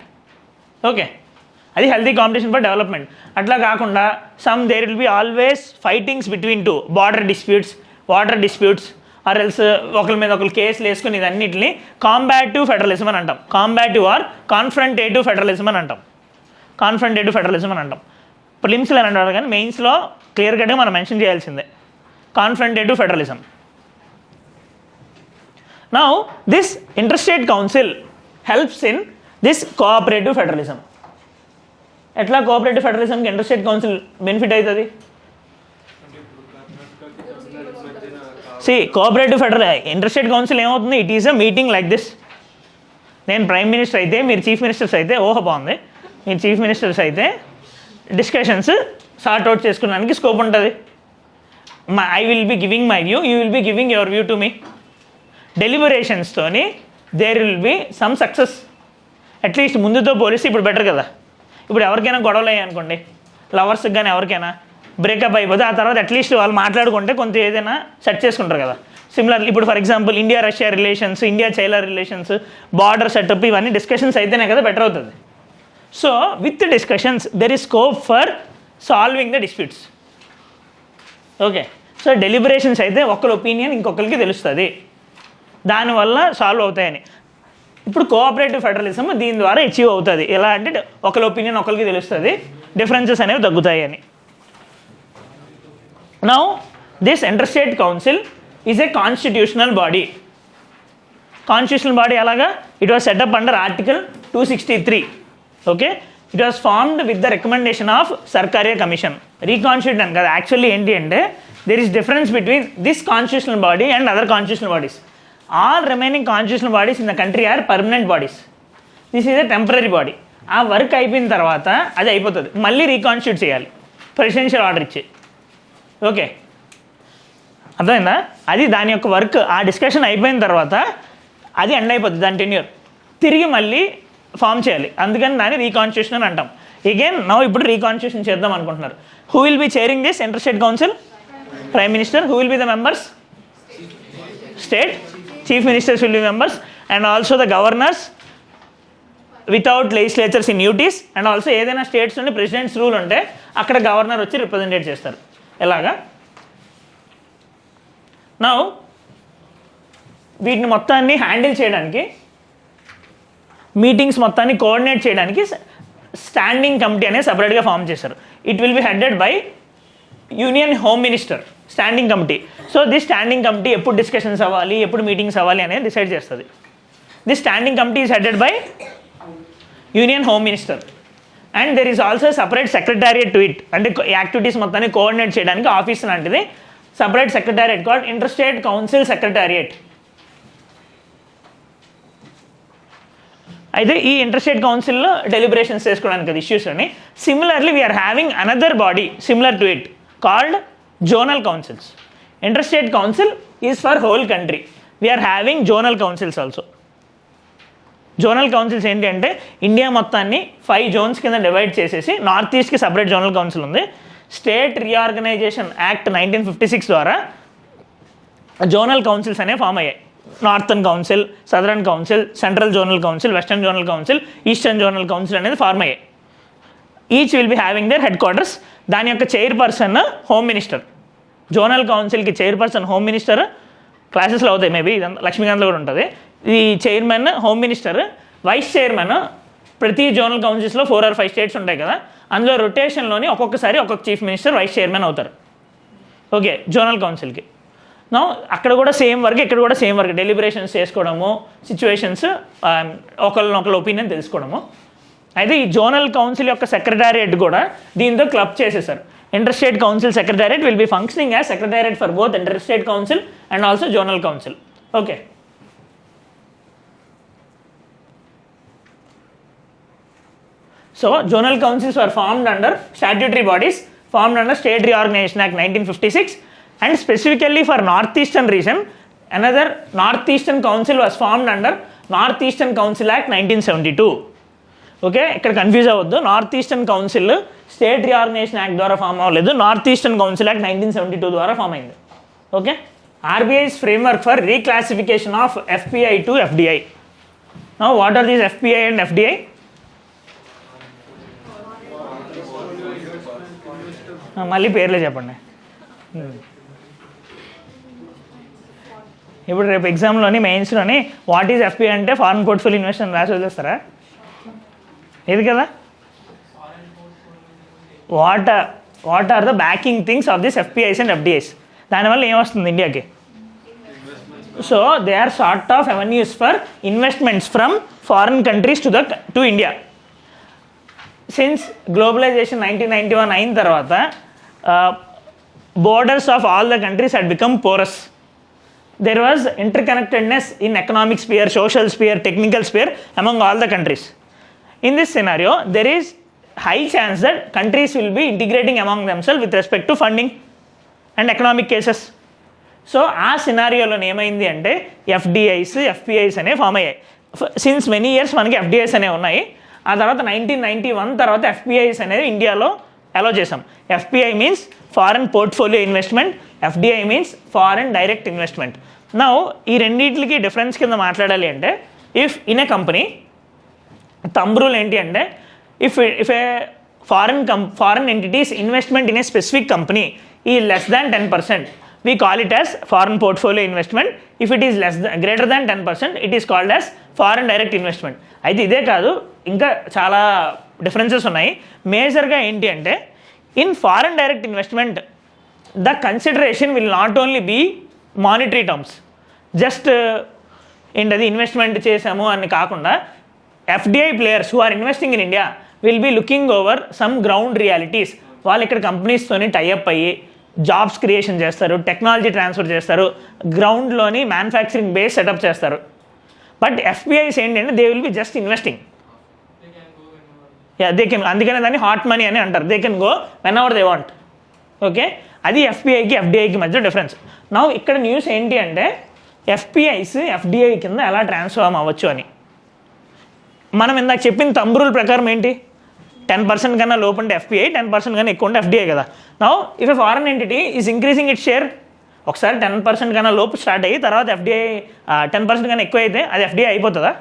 Okay, అది హెల్తీ కాంపిటీషన్ ఫర్ డెవలప్మెంట్. అట్లా కాకుండా some there will be always fightings between two, water disputes or else ఒకరి మీద ఒకరు కేసులు వేసుకుని ఇదన్నిటిని కాంబాటివ్ ఫెడరలిజం అని అంటాం. కాంబాటివ్ ఆర్ కాన్ఫ్రంటేటివ్ ఫెడరలిజం అని అంటాం. ప్రిలిమ్స్లో అని అంటారు కానీ మెయిన్స్లో క్లియర్ కట్గా మనం మెన్షన్ చేయాల్సిందే confrontative federalism. Now this inter state council helps in this cooperative federalism. ఎట్లా కోఆపరేటివ్ ఫెడరలిజంకి ఇంటర్ స్టేట్ కౌన్సిల్ బెనిఫిట్ అవుతుంది? కోఆపరేటివ్ ఇంటర్ స్టేట్ కౌన్సిల్ ఏమవుతుంది, it is a meeting like this. నేను ప్రైమ్ మినిస్టర్ అయితే, మీరు చీఫ్ మినిస్టర్స్ అయితే, బాగుంది, మీరు చీఫ్ మినిస్టర్స్ అయితే డిస్కషన్స్ సార్ట్ అవుట్ చేసుకోవడానికి స్కోప్ ఉంటుంది. I will be giving my view, you will be giving your view to me. డెలిబరేషన్స్తోని there will be some success. At least ముందుతో పోలిస్తే ఇప్పుడు బెటర్ కదా. ఇప్పుడు ఎవరికైనా గొడవలు అయ్యాయి అనుకోండి, లవర్స్కి కానీ ఎవరికైనా బ్రేకప్ అయిపోతే ఆ తర్వాత అట్లీస్ట్ వాళ్ళు మాట్లాడుకుంటే కొంత ఏదైనా సెట్ చేసుకుంటారు కదా. సిమిలర్ ఇప్పుడు for example India Russia relations, India China relations, border setup, ఇవన్నీ డిస్కషన్స్ అయితేనే కదా బెటర్ అవుతుంది. So with discussions there is scope for solving the disputes. Okay, so deliberations అయితే ఒకరి ఒపీనియన్ ఇంకొకరికి తెలుస్తుంది, దానివల్ల సాల్వ్ అవుతాయని. ఇప్పుడు కోఆపరేటివ్ ఫెడరలిజం దీని ద్వారా అచీవ్ అవుతుంది. ఎలా అంటే ఒకరి ఒపీనియన్ ఒకరికి తెలుస్తుంది, డిఫరెన్సెస్ అనేవి తగ్గుతాయి అని. Now this interstate council is a constitutional body. Constitutional body ఎలాగా? It was set up under article 263. Okay, it was formed with the recommendation of Sarkaria commission. Reconstitute అని కదా, యాక్చువల్లీ ఏంటి అంటే there is difference between this constitutional body and other constitutional bodies. All remaining constitutional bodies in the country are permanent bodies. This is a temporary body. ఆ వర్క్ అయిపోయిన తర్వాత అది అయిపోతుంది, మళ్ళీ రీకాన్స్టిట్యూట్ చేయాలి ప్రెసిడెన్షియల్ ఆర్డర్ ఇచ్చి. ఓకే, అర్థమైందా? అది దాని యొక్క వర్క్. ఆ డిస్కషన్ అయిపోయిన తర్వాత అది ఎండ్ అయిపోతుంది, దాని టెన్యూర్ తిరిగి మళ్ళీ ఫామ్ చేయాలి. అందుకని దాన్ని రీకాన్స్టిట్యూషన్ అని అంటాం. అగైన్ నౌ ఇప్పుడు రీకాన్స్టిట్యూషన్ చేద్దాం అనుకుంటున్నారు. Who will B చైరింగ్ this interstate council? Prime Minister. Who will be the members? State Chief Ministers will be members, and also the governors without legislatures in duties, and also ఏదైనా స్టేట్స్ నుండి ప్రెసిడెంట్స్ రూల్ ఉంటే అక్కడ గవర్నర్ వచ్చి రిప్రజెంటేట్ చేస్తారు. ఎలాగా? నౌ వీటిని మొత్తాన్ని హ్యాండిల్ చేయడానికి, మీటింగ్స్ మొత్తాన్ని కోఆర్డినేట్ చేయడానికి స్టాండింగ్ కమిటీ అనేది సపరేట్గా ఫామ్ చేశారు. It will be headed by union home minister, standing committee. So this standing committee ఎప్పుడు డిస్కషన్స్ అవ్వాలి, ఎప్పుడు మీటింగ్స్ అవ్వాలి అనేది డిసైడ్ చేస్తుంది. This standing committee is headed by union home minister, and there is also separate secretariat to it. అంటే యాక్టివిటీస్ మొత్తాన్ని కోఆర్డినేట్ చేయడానికి ఆఫీస్ లాంటిది separate secretariat called interstate council secretariat. అయితే ఈ ఇంటర్స్టేట్ కౌన్సిల్లో డెలిబరేషన్స్ చేసుకోవడానికి అది ఇష్యూస్ అని. Similarly we are having another body similar to it called zonal councils. Interstate council is for whole country. We are having zonal councils also. Zonal councils ఏంటి అంటే ఇండియా మొత్తాన్ని 5 జోన్స్ కింద డివైడ్ చేసేసి నార్త్ ఈస్ట్కి సపరేట్ జోనల్ కౌన్సిల్ ఉంది. స్టేట్ రీఆర్గనైజేషన్ యాక్ట్ 1956 ద్వారా జోనల్ కౌన్సిల్స్ అనేవి ఫామ్ అయ్యాయి. Northern council, southern council, central zonal council, western zonal council, eastern zonal council అనేది ఫార్మ్ అయ్యాయి. Each will be having their headquarters. దాని యొక్క చైర్పర్సన్ హోమ్ మినిస్టర్. జోనల్ కౌన్సిల్కి చైర్పర్సన్ హోమ్ మినిస్టర్. క్లాసెస్లో అవుతాయి మేబీ, ఇదంతా లక్ష్మీకాంత్లో కూడా ఉంటుంది. ఈ chairman home minister, vice chairman. ప్రతి జోనల్ కౌన్సిల్స్లో 4 or 5 స్టేట్స్ ఉంటాయి కదా, అందులో రొటేషన్లోని ఒక్కొక్కసారి ఒక్కొక్క చీఫ్ మినిస్టర్ వైస్ చైర్మన్ అవుతారు. ఓకే, జోనల్ కౌన్సిల్కి. నా అక్కడ కూడా సేమ్ వర్క్, ఇక్కడ కూడా సేమ్ వర్క్. డెలిబరేషన్స్ చేసుకోవడము, సిచ్యువేషన్స్, ఒకళ్ళనొకళ్ళ ఒపీనియన్ తెలుసుకోవడము. అయితే ఈ జోనల్ కౌన్సిల్ యొక్క సెక్రటేరియట్ కూడా దీంతో క్లబ్ చేసేసారు. Interstate council secretariat will be functioning as secretariat for both interstate council and also zonal council. Okay, so zonal councils were formed under statutory bodies formed under State Reorganization Act 1956, and specifically for Northeastern region another Northeastern Council was formed under Northeastern Council Act 1972. Okay, ఇక్కడ కన్ఫ్యూజ్ అవ్వద్దు. North eastern council state reorganisation act ద్వారా ఫామ్ అవ్వలేదు, నార్త్ ఈస్టర్న్ కౌన్సిల్ యాక్ట్ 1972 ద్వారా ఫామ్ అయింది. Okay, RBI's framework for reclassification of FPI to FDI. Now what are these FPI and FDI? మళ్ళీ పేర్లే చెప్పండి. ఇప్పుడు రేపు ఎగ్జామ్లోని మెయిన్స్లోని వాట్ ఈజ్ ఎఫ్పిఐ అంటే ఫారెన్ పోర్ట్ఫోలియో ఇన్వెస్ట్మెంట్ రాసి వదిలేస్తారా? ఇది కదా, what are the backing things of this FPIs and FDIs. దానివల్ల ఏమొస్తుంది ఇండియాకి? So they are sort of avenues for investments from foreign countries to India. Since globalisation 1991 అయిన తర్వాత borders of all the countries had become porous. There was interconnectedness in economic sphere, social sphere, technical sphere among all the countries. In this scenario, there is high chance that countries will be integrating among themselves with respect to funding and economic cases. So ఆ సినారియోలో ఏమైంది అంటే ఎఫ్డిఐస్, ఎఫ్పిఐస్ అనేవి ఫామ్ అయ్యాయి. సిన్స్ మెనీ ఇయర్స్ మనకి ఎఫ్డిఐస్ అనేవి ఉన్నాయి. ఆ తర్వాత 1991 తర్వాత ఎఫ్పిఐస్ అనేది ఇండియాలో అలో చేసాం. FPI means foreign portfolio investment, FDI means foreign direct investment. Now ఈ రెండింటికి డిఫరెన్స్ కింద మాట్లాడాలి అంటే, if in a company thumb rule ఏంటి అంటే, if A foreign entities investment in a specific company ఈ less than 10%, we call it as foreign portfolio investment. If it is greater than 10%, it is called as foreign direct investment. అయితే ఇదే కాదు, ఇంకా చాలా డిఫరెన్సెస్ ఉన్నాయి. మేజర్గా ఏంటి అంటే, in foreign direct investment the consideration will not only be monetary terms, just ఏంటది ఇన్వెస్ట్మెంట్ చేసాము అని కాకుండా, FDI players who are investing in India will be looking over some ground realities. వాళ్ళు ఇక్కడ కంపెనీస్తోని టైఅప్ అయ్యి జాబ్స్ క్రియేషన్ చేస్తారు, టెక్నాలజీ ట్రాన్స్ఫర్ చేస్తారు, గ్రౌండ్లోని మ్యానుఫ్యాక్చరింగ్ బేస్ సెటప్ చేస్తారు. బట్ ఎఫ్పిఐస్ ఏంటంటే they will be just investing. They can, అందుకనే దాన్ని హాట్ మనీ అని అంటారు. They can go when ever they want. Okay, అది ఎఫ్పిఐకి ఎఫ్డిఐకి మధ్య డిఫరెన్స్. నౌ ఇక్కడ న్యూస్ ఏంటి అంటే, ఎఫ్పిఐస్ ఎఫ్డిఐ కింద ఎలా ట్రాన్స్ఫార్మ్ అవ్వచ్చు అని. మనం ఇందాక చెప్పిన థంబ్ రూల్ ప్రకారం ఏంటి, 10% కన్నా లోపు ఉంటే ఎఫ్పిఐ, 10% కన్నా ఎక్కువ ఉంటే ఎఫ్డిఐ కదా. Now if a foreign entity is increasing it share, ఒకసారి 10% కన్నా లోపు స్టార్ట్ అయ్యి తర్వాత ఎఫ్డిఐ 10% కన్నా ఎక్కువ అయితే అది ఎఫ్డిఐ అయిపోతుందా?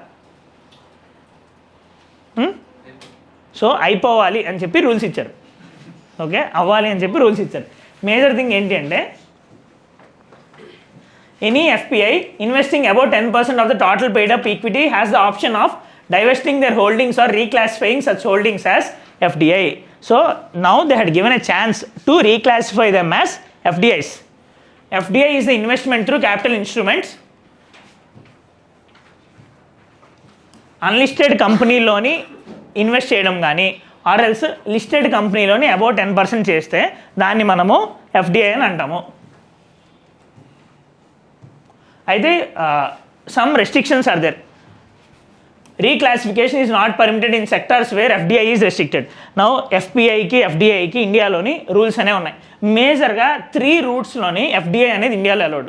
సో అయిపోవాలి అని చెప్పి రూల్స్ ఇచ్చారు. ఓకే, అవ్వాలి అని చెప్పి రూల్స్ ఇచ్చారు. మేజర్ థింగ్ ఏంటి అంటే, any FPI investing about 10% of the total paid up equity has the option of divesting their holdings or reclassifying such holdings as FDI. So now they had given a chance to reclassify them as FDIs. FDI is the investment through capital instruments. Unlisted కంపెనీలోని ఇన్వెస్ట్ చేయడం కానీ, ఆర్ ఎల్స్ లిస్టెడ్ కంపెనీలోని అబౌట్ 10% చేస్తే దాన్ని మనము ఎఫ్డిఐ అని అంటాము. అయితే some restrictions are there. Reclassification is not permitted in sectors where FDI is restricted. Now FPIకి ఎఫ్డిఐకి ఇండియాలోని రూల్స్ అనేవి ఉన్నాయి. మేజర్గా 3 రూట్స్లోని ఎఫ్డిఐ అనేది ఇండియాలో అలౌడ్.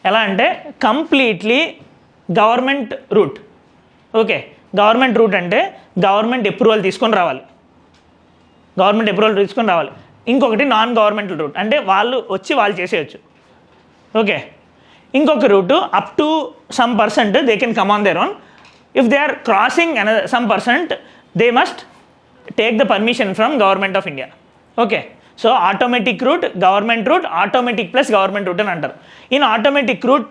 ఎలా అంటే, completely government route. Okay, government route అంటే గవర్నమెంట్ అప్రూవల్ తీసుకొని రావాలి. ఇంకొకటి నాన్ గవర్నమెంటల్ రూట్, అంటే వాళ్ళు వచ్చి వాళ్ళు చేసేయచ్చు. ఓకే, ఇంకొక route up to some percent they can come on their own. If they are crossing another some percent, they must take the permission from Government of India. Okay, so automatic route, government route, automatic plus government route అని అంటారు. In automatic route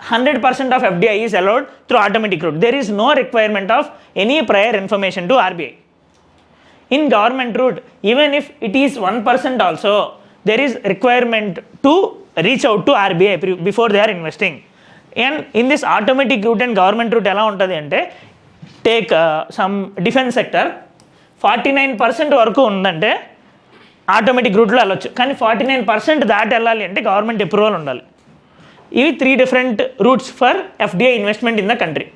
100% of FDI is allowed through automatic route. There is no requirement of any prior information to RBI. In government route, even if it is 1% also, there is requirement to reach out to RBI before they are investing. And in this automatic route and government route ఎలా ఉంటుంది అంటే, టేక్ సమ్ డిఫెన్స్ సెక్టర్ 49% వరకు ఉందంటే ఆటోమేటిక్ రూట్లో వెళ్ళొచ్చు, కానీ 49% దాటి వెళ్ళాలి అంటే గవర్నమెంట్ అప్రూవల్ ఉండాలి. ఇవి 3 different routes for FDI investment in the country.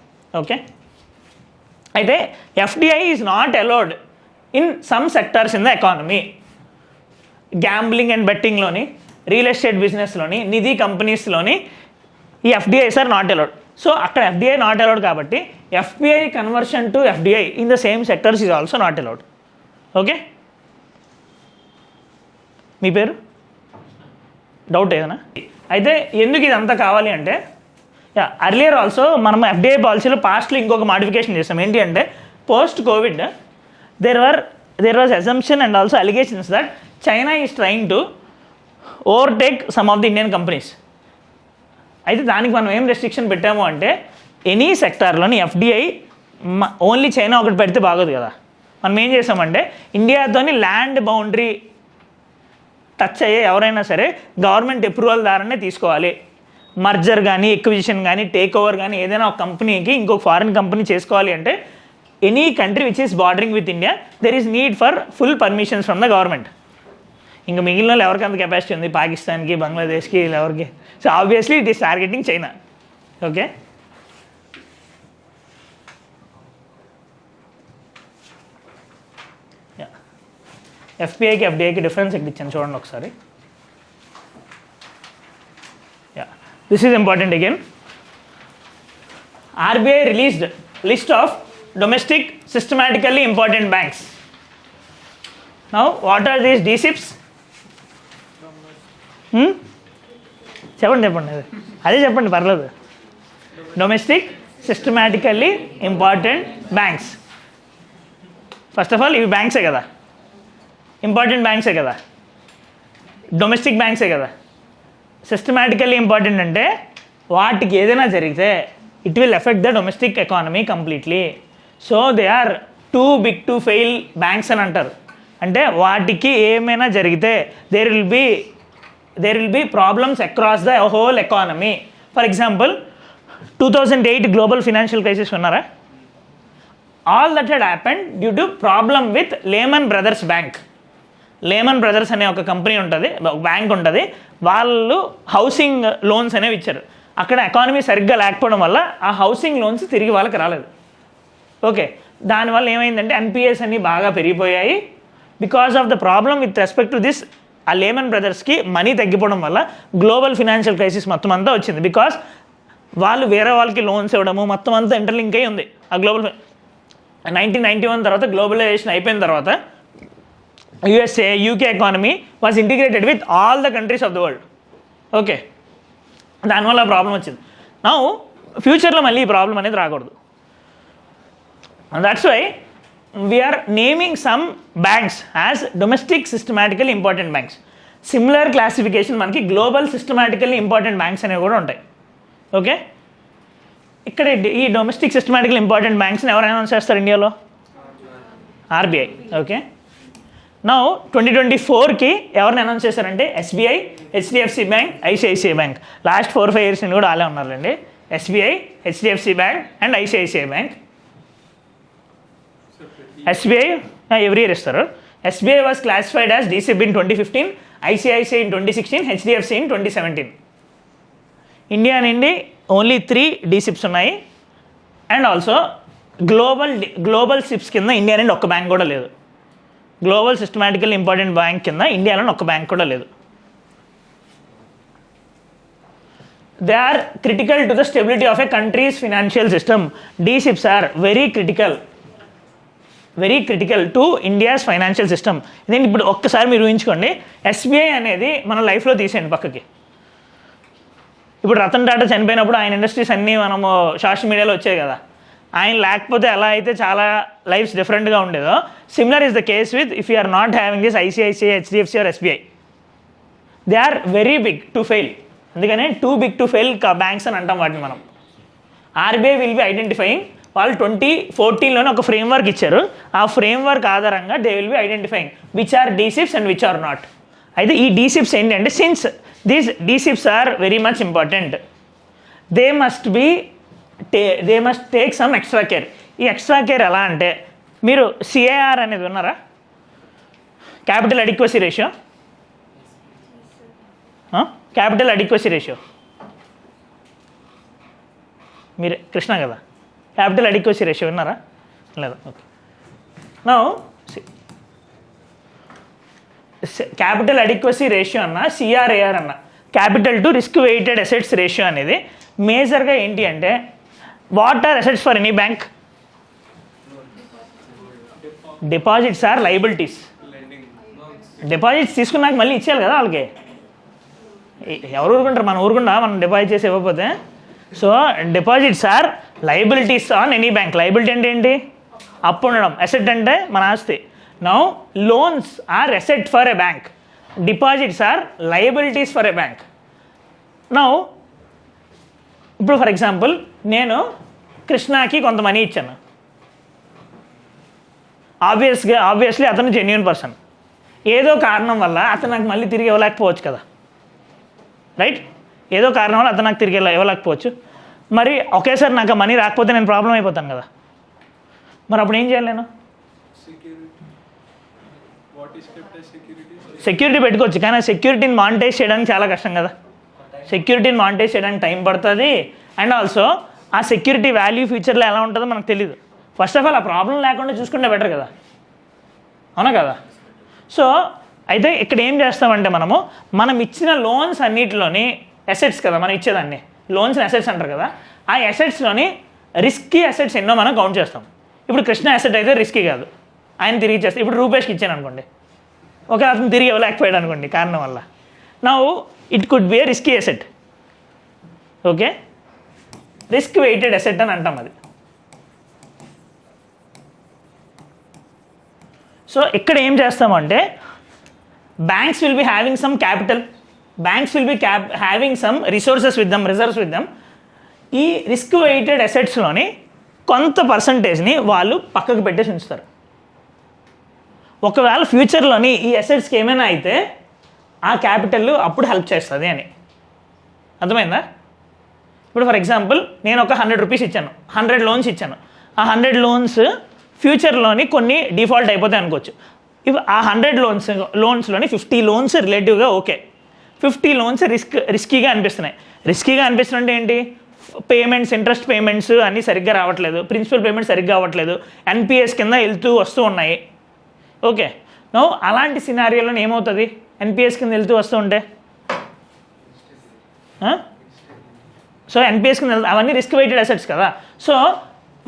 Okay, అయితే FDI is not allowed in some sectors in the economy. Gambling and బెట్టింగ్లోని, రియల్ ఎస్టేట్ బిజినెస్లోని, నిధి కంపెనీస్లోని ఈ FDIs are not allowed. So అక్కడ ఎఫ్డిఐ నాట్ అలౌడ్ కాబట్టి FPI conversion to FDI in the same sectors is also not allowed. Okay, మీ పేరు? డౌట్ ఏదైనా? అయితే ఎందుకు ఇదంతా కావాలి అంటే, అర్లియర్ ఆల్సో మనం ఎఫ్డిఐ పాలసీలో పాస్ట్లో ఇంకొక మాడిఫికేషన్ చేస్తాం. ఏంటి అంటే, post Covid there was assumption and also allegations that China is trying to overtake some of the Indian companies. అయితే దానికి మనం ఏం రెస్ట్రిక్షన్ పెట్టాము అంటే, ఎనీ సెక్టార్లోని ఎఫ్డిఐ ఓన్లీ చైనా ఒకటి పెడితే బాగోదు కదా. మనం ఏం చేసామంటే, ఇండియాతోని ల్యాండ్ బౌండరీ టచ్ అయ్యే ఎవరైనా సరే గవర్నమెంట్ అప్రూవల్ ద్వారానే తీసుకోవాలి. మర్జర్ కానీ, ఎక్విజిషన్ కానీ, టేక్ ఓవర్ కానీ ఏదైనా ఒక కంపెనీకి ఇంకొక ఫారిన్ కంపెనీ చేసుకోవాలి అంటే, any country which is bordering with India there is need for full permissions from the government. ఇంకా మిగిలిన వాళ్ళు ఎవరికి అంత కెపాసిటీ ఉంది, పాకిస్తాన్కి, బంగ్లాదేశ్కి, ఎవరికి? So obviously it is targeting China. Okay, ఎఫ్పిఐకి ఎఫ్డిఐకి డిఫరెన్స్ ఎక్కడ ఇచ్చాను చూడండి ఒకసారి. This is important again. RBI released list of domestic systematically important banks. Now what are these DSIPs? చెప్పండి అదే చెప్పండి పర్లేదు. Domestic systematically important banks. First of all ఇవి బ్యాంక్సే కదా, ఇంపార్టెంట్ బ్యాంక్సే కదా, డొమెస్టిక్ బ్యాంక్సే కదా. సిస్టమాటికల్లీ ఇంపార్టెంట్ అంటే వాటికి ఏదైనా జరిగితే it will effect the domestic economy completely. So they are too big to fail banks అని అంటారు. అంటే వాటికి ఏమైనా జరిగితే there will be problems across the whole economy. For example 2008 global financial crisis ఉన్నారా? All that had happened due to problem with Lehman Brothers bank. Lehman Brothers అనే ఒక కంపెనీ ఉంటుంది, బ్యాంక్ ఉంటుంది. వాళ్ళు హౌసింగ్ లోన్స్ అనేవి ఇచ్చారు. అక్కడ ఎకానమీ సరిగ్గా లేకపోవడం వల్ల ఆ హౌసింగ్ లోన్స్ తిరిగి వాళ్ళకి రాలేదు. ఓకే, దానివల్ల ఏమైందంటే ఎన్పిఎస్ అన్నీ బాగా పెరిగిపోయాయి. Because of the problem with respect to this, ఆ లేమన్ బ్రదర్స్కి మనీ తగ్గిపోవడం వల్ల గ్లోబల్ ఫినాన్షియల్ క్రైసిస్ మొత్తం అంతా వచ్చింది. బికాస్ వాళ్ళు వేరే వాళ్ళకి లోన్స్ ఇవ్వడము మొత్తం అంతా ఇంటర్లింక్ అయి ఉంది. ఆ గ్లోబల్ 1991 తర్వాత గ్లోబలైజేషన్ అయిపోయిన తర్వాత USA, UK economy was integrated with all the countries of the world. Okay, దానివల్ల ప్రాబ్లం వచ్చింది. నా ఫ్యూచర్లో మళ్ళీ ఈ ప్రాబ్లం అనేది రాకూడదు. That's why we're naming some banks as domestic systematically important banks. Similar classification మనకి గ్లోబల్ సిస్టమాటికల్లీ ఇంపార్టెంట్ బ్యాంక్స్ అనేవి కూడా ఉంటాయి. ఓకే, ఇక్కడ ఈ డొమెస్టిక్ సిస్టమాటికల్ ఇంపార్టెంట్ బ్యాంక్స్ని ఎవరు అనౌన్స్ చేస్తారు ఇండియాలో? RBI. ఓకే, నౌ 2024కి ఎవరిని అనౌన్స్ చేశారంటే SBI, HDFC bank, ICICI bank. Last 4-5 years కూడా వాళ్ళే ఉన్నారండి. SBI, HDFC bank and ICICI bank. SBI every year ఇస్తారు. SBI was classified as DSIP in 2015, ICICI in 2016, HDFC in 2017. India నుండి ఓన్లీ 3 DSIPs ఉన్నాయి. అండ్ ఆల్సో గ్లోబల్ సిప్స్ కింద ఇండియా నుండి ఒక్క బ్యాంక్ కూడా లేదు. గ్లోబల్ సిస్టమాటికల్ ఇంపార్టెంట్ బ్యాంక్ కింద ఇండియాలో ఒక్క బ్యాంక్ కూడా లేదు. They are critical to the stability of a country's financial system. DSIPs are very critical to India's financial system. ఇదేంటి ఇప్పుడు ఒక్కసారి మీరు ఊహించుకోండి, SBI అనేది మన లైఫ్లో తీసేయండి పక్కకి. ఇప్పుడు రతన్ టాటా చనిపోయినప్పుడు ఆయన ఇండస్ట్రీస్ అన్నీ మనము సోషల్ మీడియాలో వచ్చాయి కదా. ఆయన లేకపోతే ఎలా అయితే చాలా లైఫ్స్ డిఫరెంట్గా ఉండేదో, similar is the case with if you are not having this ICICI, HDFC or SBI. They are very big to fail. అందుకనే too big to fail banks అని అంటాం వాటిని మనం. RBI will be identifying. వాళ్ళు 2014లోనే ఒక ఫ్రేమ్వర్క్ ఇచ్చారు. ఆ ఫ్రేమ్వర్క్ ఆధారంగా they will be identifying which are DSIPs and which are not. అయితే ఈ DSIPs ఏంటంటే, since these DSIPs are very much important, they must take some extra care. ఈ ఎక్స్ట్రా కేర్ ఎలా అంటే, మీరు CAR అనేది ఉన్నారా? Capital adequacy ratio. Capital adequacy ratio మీరు కృష్ణ కదా, క్యాపిటల్ అడిక్వసీ రేషియో విన్నారా? లేదా? Okay, now capital adequacy ratio అన్న, CRAR అన్న, capital to risk weighted assets ratio అనేది మేజర్గా ఏంటి అంటే, what are assets for any bank? Deposits are liabilities. Deposits తీసుకున్నాక మళ్ళీ ఇచ్చేయాలి కదా వాళ్ళకి. ఎవరు ఊరుకుంటారు? మనం డిపాజిట్ చేసి ఇవ్వకపోతే. So deposits are liabilities on any bank. Liability అంటే ఏంటి? అప్పు ఉండడం. అసెట్ అంటే మన ఆస్తి. Now loans are asset for a bank, deposits are liabilities for a bank. Now ఇప్పుడు ఫర్ ఎగ్జాంపుల్ నేను కృష్ణకి కొంత మనీ ఇచ్చాను. ఆబ్వియస్లీ అతను జెన్యూన్ పర్సన్. ఏదో కారణం వల్ల అతను నాకు మళ్ళీ తిరిగి ఇవ్వలేకపోవచ్చు కదా, రైట్? ఏదో కారణం వల్ల అతను నాకు తిరిగి ఇవ్వలేకపోవచ్చు. మరి ఒకేసారి నాకు మనీ రాకపోతే నేను ప్రాబ్లం అయిపోతాను కదా. మరి అప్పుడు ఏం చేయాలి నేను? సెక్యూరిటీ పెట్టుకోవచ్చు, కానీ సెక్యూరిటీని మానిటైజ్ చేయడానికి చాలా కష్టం కదా. సెక్యూరిటీని మానిటైజ్ చేయడానికి టైం పడుతుంది. అండ్ ఆల్సో ఆ సెక్యూరిటీ వాల్యూ ఫ్యూచర్లో ఎలా ఉంటుందో మనకు తెలియదు. ఫస్ట్ ఆఫ్ ఆల్ ఆ ప్రాబ్లం లేకుండా చూసుకుంటే బెటర్ కదా, అవునా కదా? సో అయితే ఇక్కడ ఏం చేస్తామంటే, మనం ఇచ్చిన లోన్స్ అన్నిటిలోని అసెట్స్ కదా, మనం ఇచ్చేదాన్ని లోన్స్ అసెట్స్ అంటారు కదా, ఆ అసెట్స్లోని రిస్కీ అసెట్స్ ఎన్నో మనం కౌంట్ చేస్తాం. ఇప్పుడు కృష్ణ అసెట్ అయితే రిస్కీ కాదు, ఆయన తిరిగి ఇచ్చేస్తాం. ఇప్పుడు రూపేష్కి ఇచ్చాను అనుకోండి, ఒక అతను తిరిగి ఇవ్వలేకపోయాడు అనుకోండి కారణం వల్ల, now it could be a risky asset. Okay, risk weighted asset అని అంటాం అది. సో ఇక్కడ ఏం చేస్తామంటే banks will be having some capital, banks will be having some resources with them, reserves with them. ఈ రిస్క్ వెయిటెడ్ అసెట్స్లోని కొంత పర్సంటేజ్ని వాళ్ళు పక్కకు పెట్టేసి ఉంచుతారు. ఒకవేళ ఫ్యూచర్లోని ఈ అసెట్స్కి ఏమైనా అయితే ఆ క్యాపిటల్ అప్పుడు హెల్ప్ చేస్తుంది అని. అర్థమైందా? ఇప్పుడు ఫర్ ఎగ్జాంపుల్ నేను ఒక 100 రూపీస్ ఇచ్చాను, 100 లోన్స్ ఇచ్చాను. ఆ 100 లోన్స్ ఫ్యూచర్లోని కొన్ని డిఫాల్ట్ అయిపోతాయి అనుకోవచ్చు. ఇవి ఆ 100 లోన్స్లోని 50 లోన్స్ రిలేటివ్గా ఓకే, 50 లోన్స్ రిస్కీగా అనిపిస్తున్నాయి. రిస్కీగా అనిపిస్తుంటే ఏంటి, పేమెంట్స్, ఇంట్రెస్ట్ పేమెంట్స్ అన్నీ సరిగ్గా రావట్లేదు, ప్రిన్సిపల్ పేమెంట్స్ సరిగ్గా అవ్వట్లేదు, ఎన్పిఎస్ కింద వెళ్తూ వస్తూ ఉన్నాయి. ఓకే, నో అలాంటి సినారియోలో ఏమవుతుంది, ఎన్పిఎస్ కింద వెళ్తూ వస్తూ ఉంటే, సో ఎన్పిఎస్ కింద అవన్నీ రిస్క్ వెయిటెడ్ అసెట్స్ కదా. సో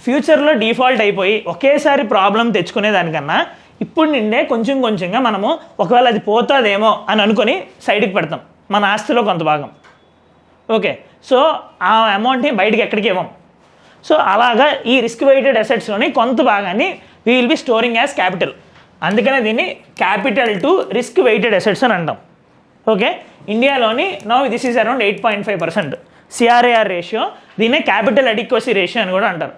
ఫ్యూచర్లో డిఫాల్ట్ అయిపోయి ఒకేసారి ప్రాబ్లం తెచ్చుకునే దానికన్నా ఇప్పుడు నిండే కొంచెం కొంచెంగా మనము ఒకవేళ అది పోతుందేమో అని అనుకొని సైడ్కి పెడతాం మన ఆస్తిలో కొంత భాగం. ఓకే, సో ఆ అమౌంట్ని బయటికి ఎక్కడికి ఇవ్వం. సో అలాగా ఈ రిస్క్ వెయిటెడ్ అసెట్స్లోని కొంత భాగాన్ని we will be storing as capital. అందుకనే దీన్ని capital to risk weighted assets అని అంటాం. ఓకే, ఇండియాలోని now this is around 8.5% CRAR ratio. దీన్నే క్యాపిటల్ అడిక్వసీ రేషియో అని కూడా అంటారు.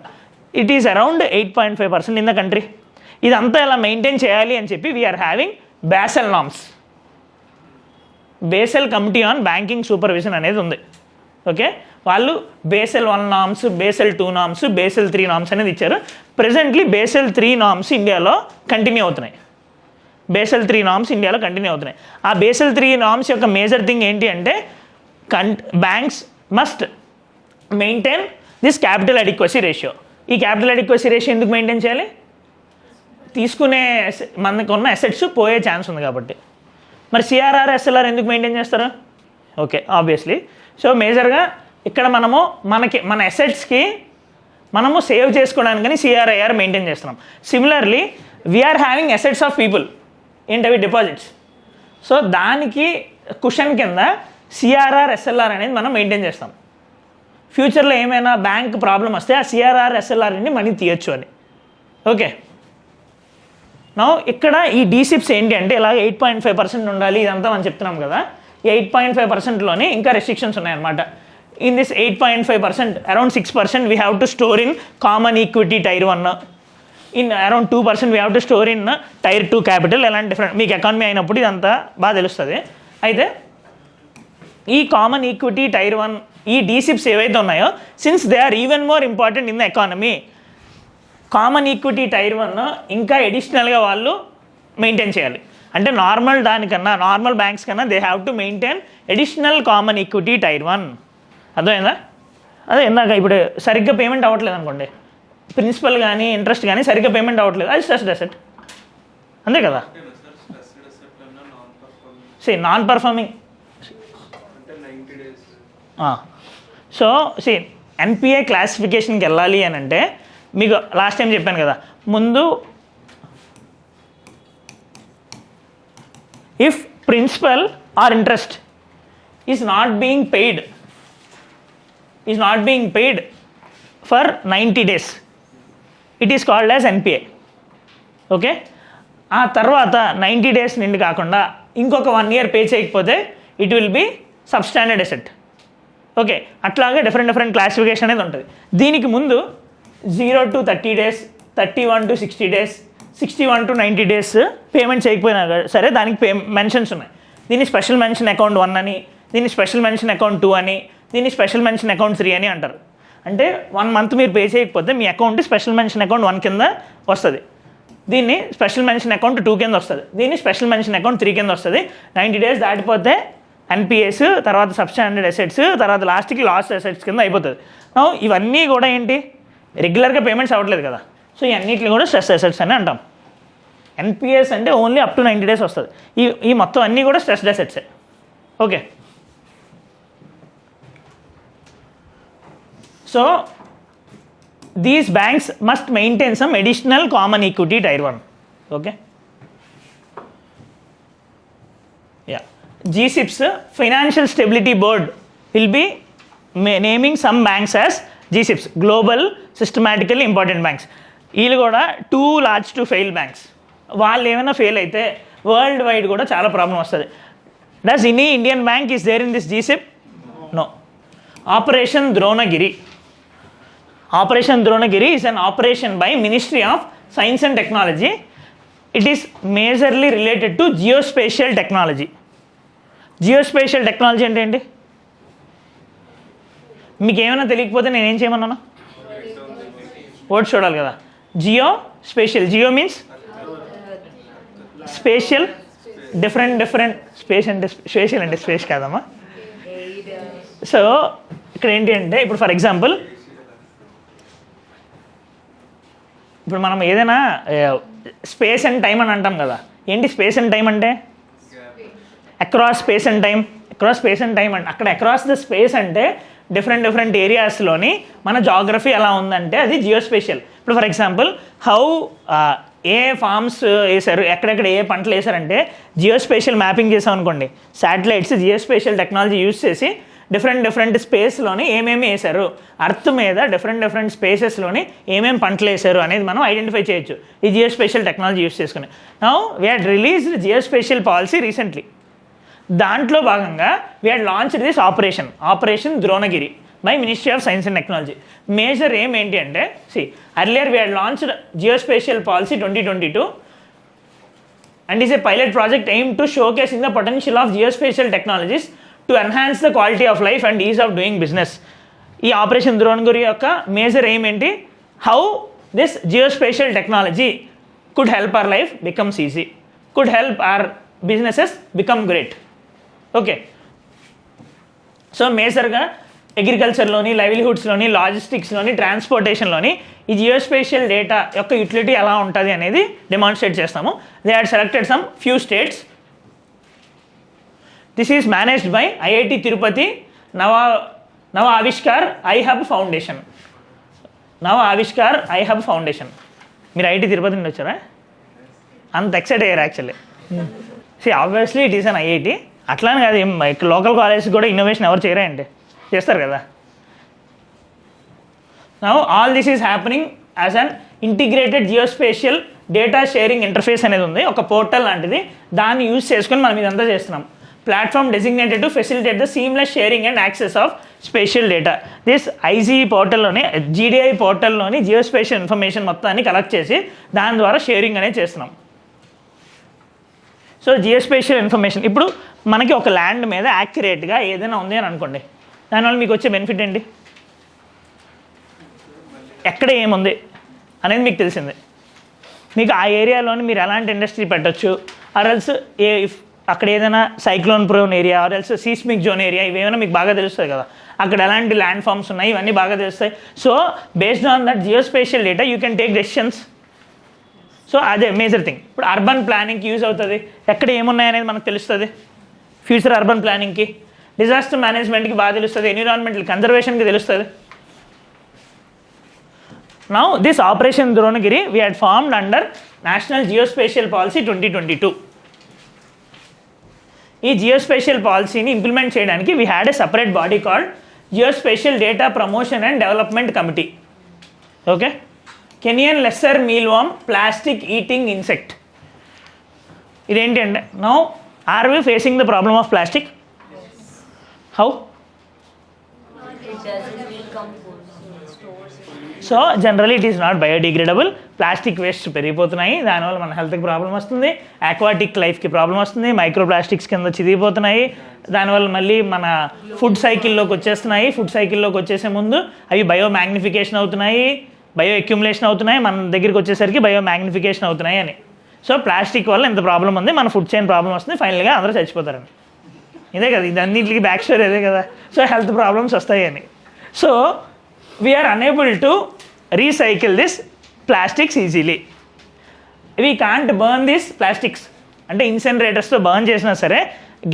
It is around 8.5% in the country. ఇదంతా ఇలా మెయింటైన్ చేయాలి అని చెప్పి we are having Basel norms, Basel committee on banking supervision అనేది ఉంది. ఓకే, వాళ్ళు Basel 1 norms, Basel 2 norms, Basel 3 norms అనేది ఇచ్చారు. ప్రెజెంట్లీ బేసెల్ 3 నామ్స్ ఇండియాలో కంటిన్యూ అవుతున్నాయి. బేసెల్ 3 నామ్స్ ఇండియాలో కంటిన్యూ అవుతున్నాయి. ఆ బేసెల్ 3 నామ్స్ యొక్క మేజర్ థింగ్ ఏంటి అంటే banks must maintain this capital adequacy ratio. ఈ క్యాపిటల్ అడిక్వసీ రేషియో ఎందుకు మెయింటైన్ చేయాలి, తీసుకునే మనకు ఉన్న అసెట్స్ పోయే ఛాన్స్ ఉంది కాబట్టి. మరి సిఆర్ఆర్, ఎస్ఎల్ఆర్ ఎందుకు మెయింటైన్ చేస్తారు? Okay, obviously. సో మేజర్గా ఇక్కడ మనము మన అసెట్స్కి మనము సేవ్ చేసుకోవడానికని సిఆర్ఐఆర్ మెయింటైన్ చేస్తున్నాం. Similarly we are having assets of people, ఏంటవి డిపాజిట్స్. సో దానికి కుషన్ కింద సిఆర్ఆర్, ఎస్ఎల్ఆర్ అనేది మనం మెయింటైన్ చేస్తాం. ఫ్యూచర్లో ఏమైనా బ్యాంక్ ప్రాబ్లం వస్తే ఆ సిఆర్ఆర్, ఎస్ఎల్ఆర్ని మనీ తీయచ్చు అని. ఓకే, నో ఇక్కడ ఈ డీసిప్స్ ఏంటి అంటే ఇలా 8.5% ఉండాలి ఇదంతా మనం చెప్తున్నాం కదా. ఈ 8.5%లోనే ఇంకా రెస్ట్రిక్షన్స్ ఉన్నాయన్నమాట. In this 8.5%, around 6% we have to store in common equity tier 1, in around 2% we have to store in tier 2 capital. ఎలాంటి డిఫరెంట్ మీకు ఎకానమీ అయినప్పుడు ఇదంతా బాగా తెలుస్తుంది. అయితే ఈ కామన్ ఈక్విటీ టైర్ 1 ఈ డీసిప్స్ ఏవైతే ఉన్నాయో, since they are even more important in the economy, common equity tier 1 ఇంకా ఎడిషనల్గా వాళ్ళు మెయింటైన్ చేయాలి. అంటే నార్మల్ దానికన్నా, నార్మల్ బ్యాంక్స్ కన్నా they have to maintain additional common equity tier 1. అర్థమైందా? అదే ఇందాక ఇప్పుడు సరిగ్గా పేమెంట్ అవ్వట్లేదు అనుకోండి, ప్రిన్సిపల్ కానీ ఇంట్రెస్ట్ కానీ సరిగ్గా పేమెంట్ అవ్వట్లేదు, అది స్ట్రెస్డ్ అసెట్, అంతే కదా. Non performing. సో ఎన్పిఏ క్లాసిఫికేషన్కి వెళ్ళాలి అని అంటే మీకు లాస్ట్ టైం చెప్పాను కదా, ముందు if principal or interest is not being paid for 90 days, it is called as NPA. Okay, ఆ తర్వాత 90 days నుండి కాకుండా ఇంకొక 1 year పే చేయకపోతే it will be substandard asset. Okay, అట్లాగే డిఫరెంట్ క్లాసిఫికేషన్ అనేది ఉంటుంది. దీనికి ముందు 0 to 30 days, 31 to 60 days, 61 to 90 days payment చేయకపోయినా సరే దానికి మెన్షన్స్ ఉన్నాయి. దీన్ని స్పెషల్ మెన్షన్ అకౌంట్ 1 అని, దీన్ని స్పెషల్ మెన్షన్ అకౌంట్ 2 అని, దీన్ని స్పెషల్ మెన్షన్ అకౌంట్ 3 అని అంటారు. అంటే 1 month మీరు పే చేయకపోతే మీ అకౌంట్ స్పెషల్ మెన్షన్ అకౌంట్ 1 కింద వస్తుంది, దీన్ని స్పెషల్ మెన్షన్ అకౌంట్ 2 కింద వస్తుంది, దీన్ని స్పెషల్ మెన్షన్ అకౌంట్ 3 కింద వస్తుంది. 90 days దాటిపోతే ఎన్పిఎస్, తర్వాత సబ్స్టాండర్డ్ అసెట్స్, తర్వాత లాస్ట్కి లాస్ట్ అసెట్స్ కింద అయిపోతుంది. ఇవన్నీ కూడా ఏంటి, రెగ్యులర్గా పేమెంట్స్ అవ్వట్లేదు కదా. సో ఇవన్నిటిని కూడా స్ట్రెస్ అసెట్స్ అని అంటాం. ఎన్పిఎస్ అంటే ఓన్లీ అప్ టు 90 days వస్తుంది. ఈ మొత్తం అన్నీ కూడా స్ట్రెస్డ్ అసెట్సే. Okay, so these banks must maintain some additional common equity tier 1. Okay. Yeah. GSIBs, Financial Stability Board, will be naming some banks as GSIBs, Global Systematically Important Banks. వీళ్ళు కూడా two large to fail banks. వాళ్ళు ఏమైనా ఫెయిల్ అయితే వరల్డ్ వైడ్ కూడా చాలా ప్రాబ్లం వస్తుంది. Does any Indian bank is there in this GSIP? No. Operation Dronagiri. Operation Dronagiri is an operation by Ministry of Science and Technology. It is majorly related to geospatial technology. Geospatial technology అంటే ఏంటి? మీకు ఏమైనా తెలియకపోతే నేనేం చేయమన్నాను? వర్డ్స్ చూడాలి కదా. Geo spatial. Geo means spatial. Different space అంటే స్పేషియల్ అంటే స్పేస్ కాదమ్మా. సో ఇక్కడ ఏంటి అంటే ఇప్పుడు ఫర్ ఎగ్జాంపుల్ ఇప్పుడు మనం ఏదైనా స్పేస్ అండ్ టైం అని అంటాం కదా. ఏంటి స్పేస్ అండ్ టైం అంటే? Across space and time. Across space and time అంటే అక్కడ అక్రాస్ ద స్పేస్ అంటే డిఫరెంట్ ఏరియాస్లోని మన జాగ్రఫీ ఎలా ఉందంటే అది జియోస్పేషియల్. ఇప్పుడు ఫర్ ఎగ్జాంపుల్ ఏ ఫార్మ్స్ వేశారు, ఎక్కడెక్కడ ఏ పంటలు వేశారంటే జియోస్పేషియల్ మ్యాపింగ్ చేసాం అనుకోండి. శాటిలైట్స్ జియోస్పేషియల్ టెక్నాలజీ యూజ్ చేసి డిఫరెంట్ స్పేస్లోని ఏమేమి వేశారు, అర్త్ మీద డిఫరెంట్ స్పేసెస్లోని ఏమేమి పంటలు వేశారు అనేది మనం ఐడెంటిఫై చేయొచ్చు ఈ జియోస్పేషియల్ టెక్నాలజీ యూజ్ చేసుకుని. Now we had released geospatial policy recently. దాంట్లో భాగంగా we had launched this operation Dronagiri by ministry of science and technology. Major ఏం ఏంటి అంటే earlier we had launched geospatial policy 2022 and is a pilot project aimed to showcasing the potential of geospatial technologies to enhance the quality of life and ease of doing business. ఈ ఆపరేషన్ ద్రోణగిరి యొక్క మేజర్ ఎయిమ్ ఏంటి? How this geospatial technology could help our life becomes easy, could help our businesses become great. Okay. So మేజర్గా అగ్రికల్చర్లోని, లైవ్లీహుడ్స్లోని, లాజిస్టిక్స్లోని, ట్రాన్స్పోర్టేషన్లోని ఈ జియోస్పేషియల్ డేటా యొక్క యూటిలిటీ ఎలా ఉంటుంది అనేది డెమాన్స్ట్రేట్ చేస్తాము. They had selected some few states. This is managed by IIT Tirupati నవ ఆవిష్కార్ ఐహబ్ ఫౌండేషన్. మీరు ఐఐటి తిరుపతి నుండి వచ్చారా? అంత ఎక్సైట్ అయ్యారు actually. Obviously it is an IIT. అట్లానే కాదు, లోకల్ కాలేజ్ కూడా ఇన్నోవేషన్ ఎవరు చేయరా అంటే చేస్తారు కదా. Now all this is happening as an integrated geospatial data sharing interface అనేది ఉంది, ఒక పోర్టల్ లాంటిది. దాన్ని యూజ్ చేసుకొని మనం ఇదంతా చేస్తున్నాం. Platform designated to facilitate the seamless sharing and access of spatial data. This IG పోర్టల్లోని, జీడిఐ పోర్టల్లోని జియోస్పేషియల్ ఇన్ఫర్మేషన్ మొత్తాన్ని కలెక్ట్ చేసి దాని ద్వారా షేరింగ్ అనేది చేస్తున్నాం. సో జియోస్పేషియల్ ఇన్ఫర్మేషన్ ఇప్పుడు మనకి ఒక ల్యాండ్ మీద యాక్యురేట్గా ఏదైనా ఉంది అని అనుకోండి, దానివల్ల మీకు వచ్చే బెనిఫిట్ ఏంటి? ఎక్కడ ఏముంది అనేది మీకు తెలిసిందే. మీకు ఆ ఏరియాలోని మీరు ఎలాంటి ఇండస్ట్రీ పెట్టచ్చు, ఆర్ఎల్స్ అక్కడ ఏదైనా cyclone prone area, or else seismic zone area, ఇవేమైనా మీకు బాగా తెలుస్తుంది కదా. అక్కడ ఎలాంటి ల్యాండ్ ఫామ్స్ ఉన్నాయి ఇవన్నీ బాగా తెలుస్తాయి. So based on that geospatial data you can take decisions. So అదే మేజర్ థింగ్. ఇప్పుడు అర్బన్ ప్లానింగ్కి యూజ్ అవుతుంది, ఎక్కడ ఏమున్నాయి అనేది మనకు తెలుస్తుంది. ఫ్యూచర్ అర్బన్ ప్లానింగ్కి, డిజాస్టర్ మేనేజ్మెంట్కి బాగా తెలుస్తుంది, ఎన్విరాన్మెంటల్ కన్జర్వేషన్కి తెలుస్తుంది. Now this operation Dronagiri we had formed under national geospatial policy 2022. ఈ జియోస్పేషియల్ పాలసీని ఇంప్లిమెంట్ చేయడానికి we had a separate body called geospatial data promotion and development committee. Okay. Kenyan lesser mealworm plastic eating insect. ఇదేంటి అంటే, now are we facing the problem of plastic? How? So generally it is not biodegradable. Plastic waste పెరిగిపోతున్నాయి, దానివల్ల మన హెల్త్కి ప్రాబ్లం వస్తుంది, ఆక్వాటిక్ లైఫ్కి ప్రాబ్లం వస్తుంది, మైక్రో ప్లాస్టిక్స్ కింద చిరిగిపోతున్నాయి, దానివల్ల మళ్ళీ మన ఫుడ్ సైకిల్లోకి వచ్చేస్తున్నాయి. ఫుడ్ సైకిల్లోకి వచ్చేసే ముందు అవి బయో మ్యాగ్నిఫికేషన్ అవుతున్నాయి, బయో అక్యుములేషన్ అవుతున్నాయి, మన దగ్గరికి వచ్చేసరికి బయో మ్యాగ్నిఫికేషన్ అవుతున్నాయి అని. సో ప్లాస్టిక్ వల్ల ఎంత ప్రాబ్లం ఉంది, మన ఫుడ్ చైన్ ప్రాబ్లం వస్తుంది, ఫైనల్గా అందరూ చచ్చిపోతారని. ఇదే కదా, ఇదన్నింటికి బ్యాక్ స్టోరీ అదే కదా. సో హెల్త్ ప్రాబ్లమ్స్ వస్తాయి అని. So we are unable to recycle this plastics easily. We can't burn this plastics. అంటే ఇన్సెనరేటర్స్తో బర్న్ చేసినా సరే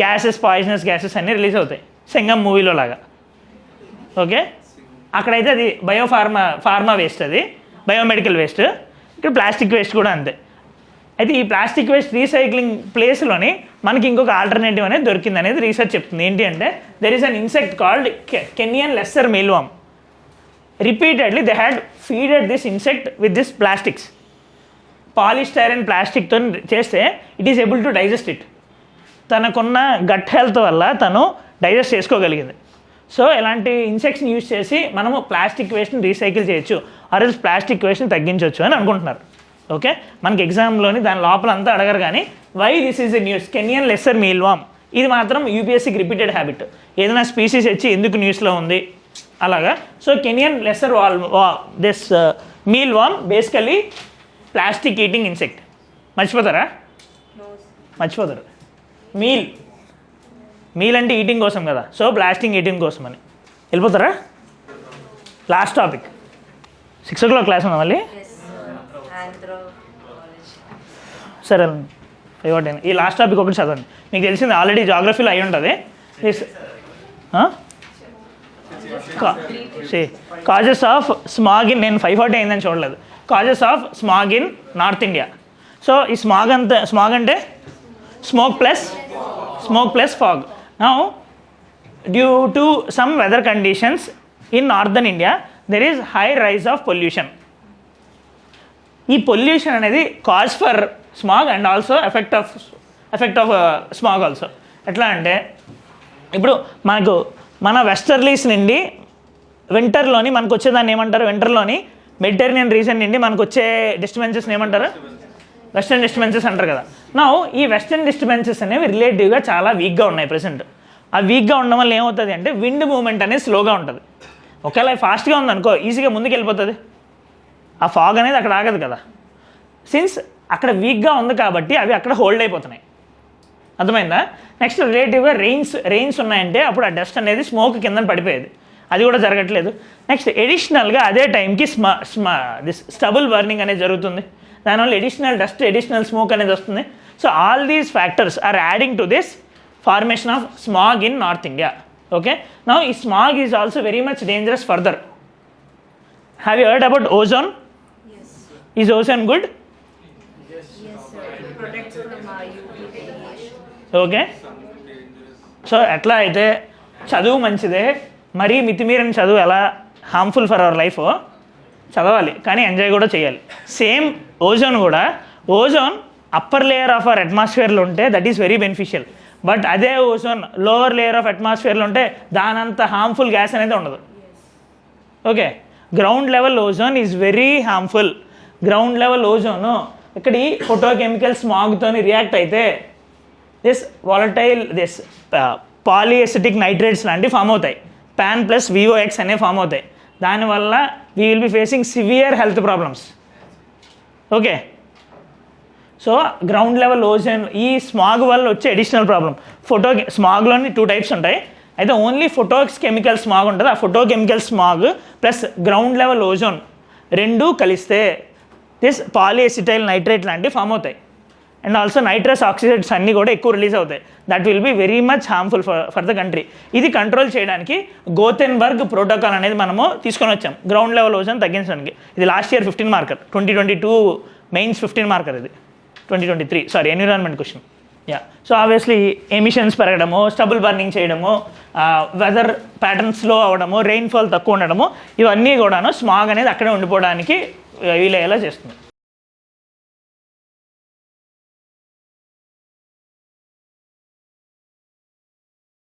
గ్యాసెస్, పాయిజనస్ గ్యాసెస్ అన్నీ రిలీజ్ అవుతాయి, సింగం మూవీలో లాగా. ఓకే. అక్కడైతే అది ఫార్మా వేస్ట్, అది బయోమెడికల్ వేస్ట్. ఇక్కడ ప్లాస్టిక్ వేస్ట్ కూడా అంతే. అయితే ఈ ప్లాస్టిక్ వేస్ట్ రీసైక్లింగ్ ప్లేస్లోని మనకి ఇంకొక ఆల్టర్నేటివ్ అనేది దొరికింది అనేది రీసెర్చ్ చెప్తుంది. ఏంటి అంటే there is an insect called Kenyan lesser mealworm. Repeatedly they had feeded this insect with this plastics. Polystyrene ప్లాస్టిక్తో చేస్తే it is able to digest it. తనకున్న గట్ హెల్త్ వల్ల తను డైజెస్ట్ చేసుకోగలిగింది. సో ఇలాంటి ఇన్సెక్ట్స్ని యూజ్ చేసి మనము ప్లాస్టిక్ వేస్ట్ని రీసైకిల్ చేయొచ్చు, ఆర్ఎల్స్ ప్లాస్టిక్ వేస్ట్ని తగ్గించవచ్చు అని అనుకుంటున్నారు. ఓకే, మనకి ఎగ్జామ్లోని దాని లోపల అంతా అడగరు, కానీ why this is a news Kenyan lesser mealworm, ఇది మాత్రం యూపీఎస్సీకి రిపీటెడ్ హ్యాబిట్. ఏదైనా స్పీసీస్ వచ్చి ఎందుకు న్యూస్లో ఉంది అలాగా. So Kenyan lesser this mealworm basically plastic eating insect. మర్చిపోతారా? మర్చిపోతారు. మీల్ అంటే ఈటింగ్ కోసం కదా, సో ప్లాస్టిక్ ఈటింగ్ కోసం అని వెళ్ళిపోతారా? లాస్ట్ టాపిక్ 6 o'clock క్లాస్ ఉందా మళ్ళీ? సరే 5 ఈ లాస్ట్ టాపిక్ ఒకటి చదవండి. మీకు తెలిసింది ఆల్రెడీ జాగ్రఫీలో అయి ఉంటుంది. కాజెస్ ఆఫ్ స్మాగ్ ఇన్, నేను 540 అయిందని చూడలేదు. Causes of smog in north India. So ఈ స్మాగ్ అంటే smoke plus fog. Now due to some weather conditions in northern India there is high rise of pollution. ఈ పొల్యూషన్ అనేది cause for smog and also effect of smog also. ఎట్లా అంటే ఇప్పుడు మన వెస్టర్లీస్ నుండి వింటర్లోని మనకు వచ్చేదాన్ని ఏమంటారు? వింటర్లోని మెడిటరేనియన్ రీజన్ నుండి మనకు వచ్చే డిస్టర్బెన్సెస్ని ఏమంటారు? వెస్టర్న్ డిస్టర్బెన్సెస్ అంటారు కదా. నా ఈ వెస్టర్న్ డిస్టర్బెన్సెస్ అనేవి రిలేటివ్గా చాలా వీక్గా ఉన్నాయి ప్రెసెంట్. ఆ వీక్గా ఉండడం వల్ల ఏమవుతుంది అంటే విండ్ మూవ్మెంట్ అనేది స్లోగా ఉంటుంది. ఒకవేళ ఫాస్ట్గా ఉందనుకో ఈజీగా ముందుకు వెళ్ళిపోతుంది. ఆ ఫాగ్ అనేది అక్కడ ఆగదు కదా. సిన్స్ అక్కడ వీక్గా ఉంది కాబట్టి అవి అక్కడ హోల్డ్ అయిపోతున్నాయి. అర్థమైందా? నెక్స్ట్ రిలేటివ్గా రెయిన్స్ ఉన్నాయంటే అప్పుడు ఆ డస్ట్ అనేది స్మోక్ కింద పడిపోయేది. అది కూడా జరగట్లేదు. నెక్స్ట్ ఎడిషనల్గా అదే టైంకి దిస్ స్టబుల్ బర్నింగ్ అనేది జరుగుతుంది. దానివల్ల ఎడిషనల్ డస్ట్, ఎడిషనల్ స్మోక్ అనేది వస్తుంది. So all these factors are adding to this formation of smog in north India. Okay, now ఈ smog is also very much dangerous further. Have you heard about ozone? Is ozone good? Okay, so ఎట్లా అయితే చదువు మంచిదే, మరీ మితిమీరిన చదువు ఎలా హార్మ్ఫుల్ ఫర్ అవర్ లైఫ్, చదవాలి కానీ ఎంజాయ్ కూడా చేయాలి. సేమ్ ఓజోన్ కూడా, ozone upper layer of our అట్మాస్ఫియర్లో ఉంటే that is very beneficial. But అదే ఓజోన్ లోవర్ లేయర్ ఆఫ్ అట్మాస్ఫియర్లో ఉంటే దానంత హార్మ్ఫుల్ గ్యాస్ అనేది ఉండదు. Okay, ground level ozone is very harmful. Ground level ozone ఇక్కడి ఫోటోకెమికల్ స్మాగ్తో రియాక్ట్ అయితే దిస్ వాలటైల్ పాలిఎసిటిక్ నైట్రేట్స్ లాంటివి ఫామ్ అవుతాయి. PAN + VOX అనేవి ఫామ్ అవుతాయి. దానివల్ల we will be facing severe health problems. Okay, so ground level ozone ఈ స్మాగ్ వల్ల వచ్చే అడిషనల్ ప్రాబ్లం. స్మాగ్లోని 2 types ఉంటాయి. అయితే ఓన్లీ ఫోటోకెమికల్ స్మాగ్ ఉంటుంది. ఆ photochemical smog plus ground level ozone రెండూ కలిస్తే దిస్ పాలిఎసిటైల్ నైట్రేట్ లాంటివి ఫామ్ అవుతాయి. అండ్ ఆల్సో నైట్రస్ ఆక్సిడైడ్స్ అన్నీ కూడా ఎక్కువ రిలీజ్ అవుతాయి. That will be very much harmful for the country. ఇది కంట్రోల్ చేయడానికి గోతెన్బర్గ్ ప్రోటోకాల్ అనేది మనము తీసుకొని వచ్చాం గ్రౌండ్ లెవెల్ ఓజోన్ తగ్గించడానికి. ఇది last year 15 marker, 2022 mains 15 marker, ఇది 2023 environment question. So obviously emissions పెరగడము, స్టబుల్ బర్నింగ్ చేయడము, వెదర్ ప్యాటర్న్ స్లో అవ్వడము, రెయిన్ఫాల్ తక్కువ ఉండడము, ఇవన్నీ కూడాను స్మాగ్ అనేది అక్కడే ఉండిపోవడానికి వీలయ్యేలా చేస్తుంది.